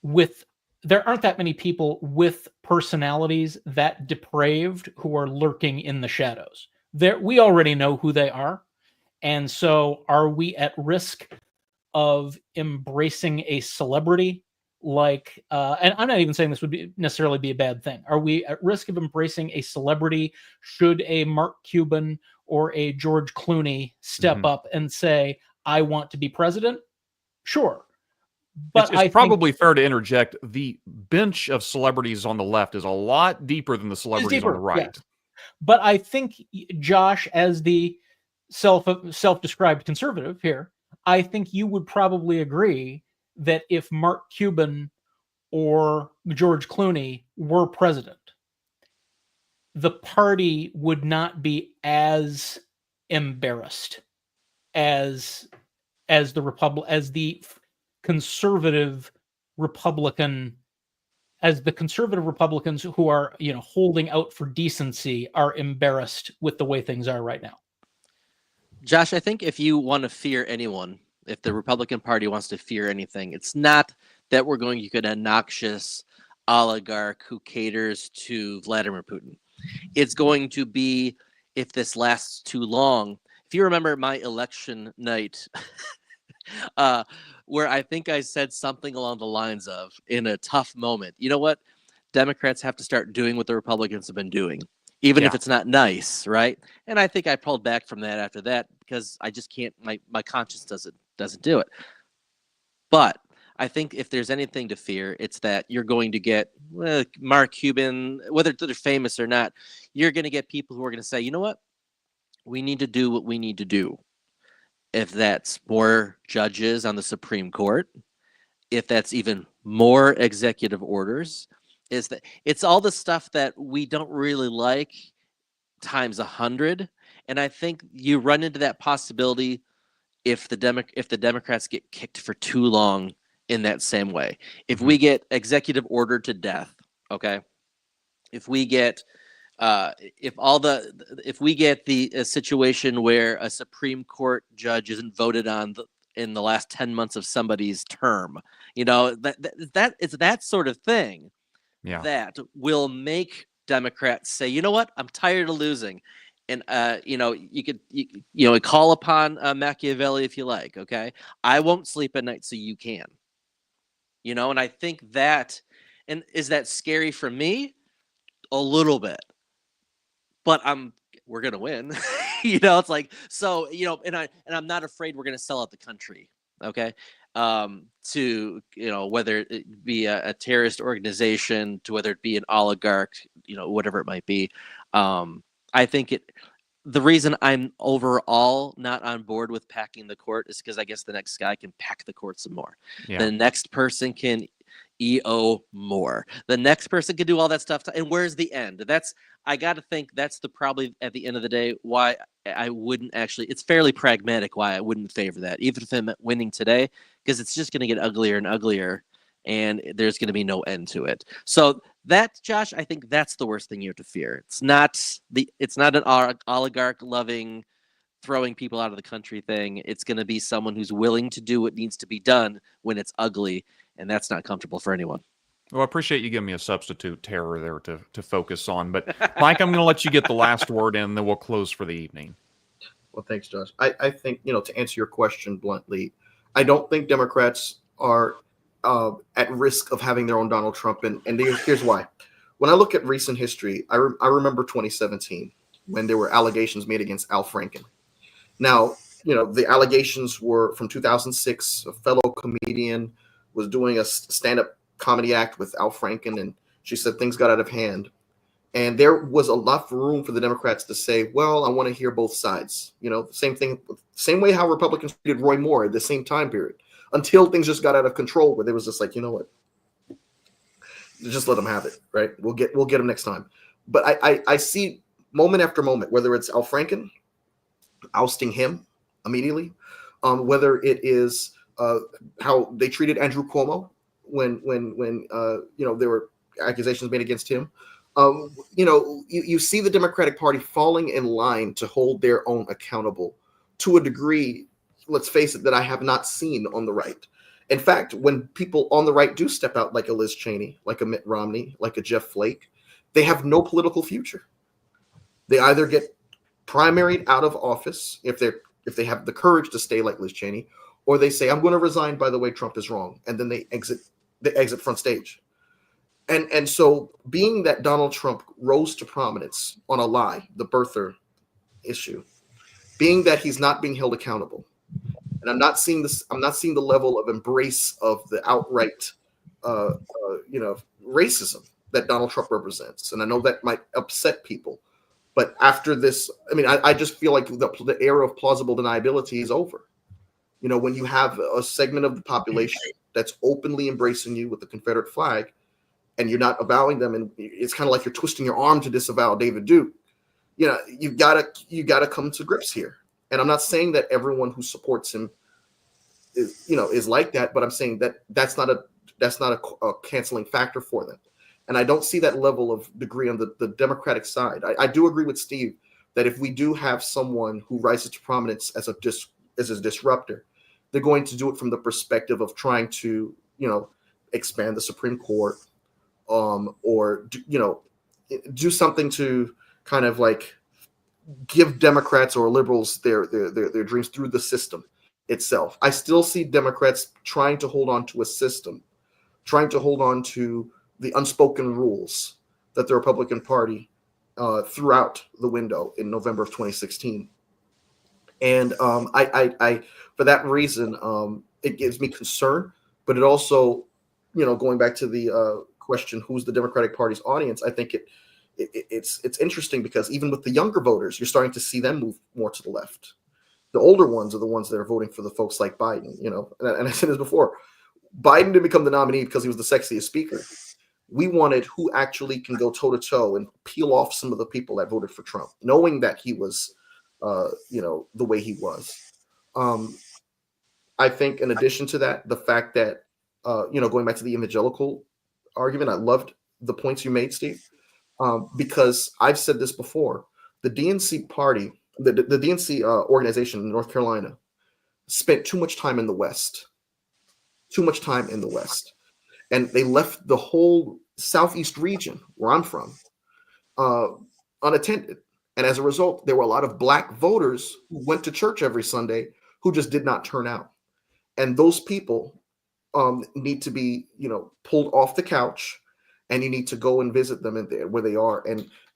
with there aren't that many people with personalities that depraved who are lurking in the shadows. We already know who they are. And so are we at risk of embracing a celebrity like, and I'm not even saying this would necessarily be a bad thing. Are we at risk of embracing a celebrity should a Mark Cuban or a George Clooney step up and say, I want to be president? Sure. But it's probably fair to interject. The bench of celebrities on the left is a lot deeper than the celebrities on the right. Yes. But I think, Josh, as the self-described conservative here, I think you would probably agree that if Mark Cuban or George Clooney were president, the party would not be as embarrassed as the conservative Republican, as the conservative Republicans who are, holding out for decency are embarrassed with the way things are right now. Josh, I think if you want to fear anyone, if the Republican Party wants to fear anything, it's not that we're going to get an obnoxious oligarch who caters to Vladimir Putin. It's going to be, if this lasts too long. If you remember my election night, where I think I said something along the lines of, in a tough moment, you know what? Democrats have to start doing what the Republicans have been doing, even if it's not nice, right? And I think I pulled back from that after that because I just can't. My conscience doesn't do it. But I think if there's anything to fear, it's that you're going to get Mark Cuban, whether they're famous or not. You're going to get people who are going to say, you know what? We need to do what we need to do. If that's more judges on the Supreme Court, if that's even more executive orders, is that it's all the stuff that we don't really like times 100. And I think you run into that possibility if the Democrats get kicked for too long in that same way. If we get executive order to death, okay? If we get if we get the situation where a Supreme Court judge isn't voted on in the last 10 months of somebody's term, that it's that sort of thing that will make Democrats say, you know what, I'm tired of losing. And you could call upon Machiavelli if you like, okay? I won't sleep at night so you can. And I think that, and is that scary for me? A little bit. But we're gonna win. It's like, so, and I'm not afraid we're gonna sell out the country, okay? To whether it be a terrorist organization, to whether it be an oligarch, whatever it might be. I think the reason I'm overall not on board with packing the court is because I guess the next guy can pack the court some more. Yeah. The next person can EO more. The next person can do all that stuff. And where's the end? I got to think that's probably at the end of the day why I wouldn't actually. It's fairly pragmatic why I wouldn't favor that, even if I'm winning today, because it's just going to get uglier and uglier, and there's going to be no end to it. So that, Josh, I think that's the worst thing you have to fear. It's not an oligarch loving, throwing people out of the country thing. It's going to be someone who's willing to do what needs to be done when it's ugly, and that's not comfortable for anyone. Well, I appreciate you giving me a substitute terror there to focus on. But, Mike, I'm going to let you get the last word in, and then we'll close for the evening. Well, thanks, Josh. I think, to answer your question bluntly, I don't think Democrats are at risk of having their own Donald Trump. And here's why. When I look at recent history, I remember 2017 when there were allegations made against Al Franken. Now, the allegations were from 2006. A fellow comedian was doing a stand-up comedy act with Al Franken, and she said things got out of hand. And there was enough room for the Democrats to say, well, I want to hear both sides. Same way how Republicans treated Roy Moore at the same time period, until things just got out of control, where there was just like, you know what, just let them have it, right? We'll get them next time. But I see moment after moment, whether it's Al Franken ousting him immediately, whether it is how they treated Andrew Cuomo when there were accusations made against him. You see the Democratic Party falling in line to hold their own accountable to a degree, let's face it, that I have not seen on the right. In fact, when people on the right do step out, like a Liz Cheney, like a Mitt Romney, like a Jeff Flake, they have no political future. They either get primaried out of office if they have the courage to stay like Liz Cheney, or they say, I'm going to resign, by the way, Trump is wrong. And then they exit front stage. And so being that Donald Trump rose to prominence on a lie, the birther issue, being that he's not being held accountable, and I'm not seeing the level of embrace of the outright racism that Donald Trump represents. And I know that might upset people. But after this, I mean, I just feel like the era of plausible deniability is over. You know, when you have a segment of the population that's openly embracing you with the Confederate flag, and you're not avowing them, and it's kind of like you're twisting your arm to disavow David Duke. You know, you gotta come to grips here. And I'm not saying that everyone who supports him is like that, but I'm saying that that's not a canceling factor for them. And I don't see that level of degree on the Democratic side. I do agree with Steve that if we do have someone who rises to prominence as a disruptor, they're going to do it from the perspective of trying to, expand the Supreme Court, or do something to kind of like give Democrats or liberals their dreams through the system itself. I still see Democrats trying to hold on to a system, trying to hold on to the unspoken rules that the Republican Party threw out the window in November of 2016. And I for that reason, it gives me concern, but it also, going back to the question, who's the Democratic Party's audience? I think it's interesting because even with the younger voters, you're starting to see them move more to the left. The older ones are the ones that are voting for the folks like Biden, and I said this before, Biden didn't become the nominee because he was the sexiest speaker. We wanted who actually can go toe to toe and peel off some of the people that voted for Trump, knowing that he was, the way he was. I think in addition to that, the fact that, going back to the evangelical argument, I loved the points you made, Steve, because I've said this before, the DNC party, the DNC organization in North Carolina spent too much time in the West, and they left the whole Southeast region where I'm from unattended. And as a result, there were a lot of Black voters who went to church every Sunday who just did not turn out. And those people need to be, pulled off the couch, and you need to go and visit them where they are.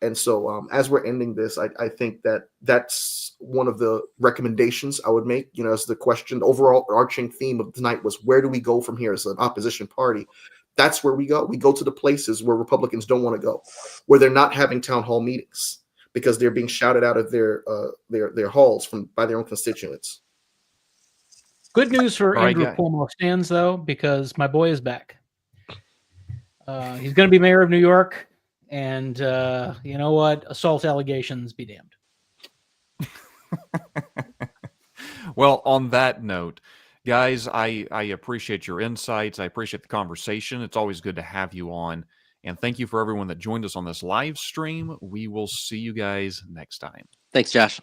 And so as we're ending this, I think that that's one of the recommendations I would make, as the question, the overall arching theme of tonight was, where do we go from here as an opposition party? That's where we go. We go to the places where Republicans don't want to go, where they're not having town hall meetings because they're being shouted out of their halls by their own constituents. Good news for All right, Andrew guys. Cuomo stands, though, because my boy is back. He's going to be mayor of New York, and you know what? Assault allegations be damned. Well, on that note, guys, I appreciate your insights. I appreciate the conversation. It's always good to have you on. And thank you for everyone that joined us on this live stream. We will see you guys next time. Thanks, Josh.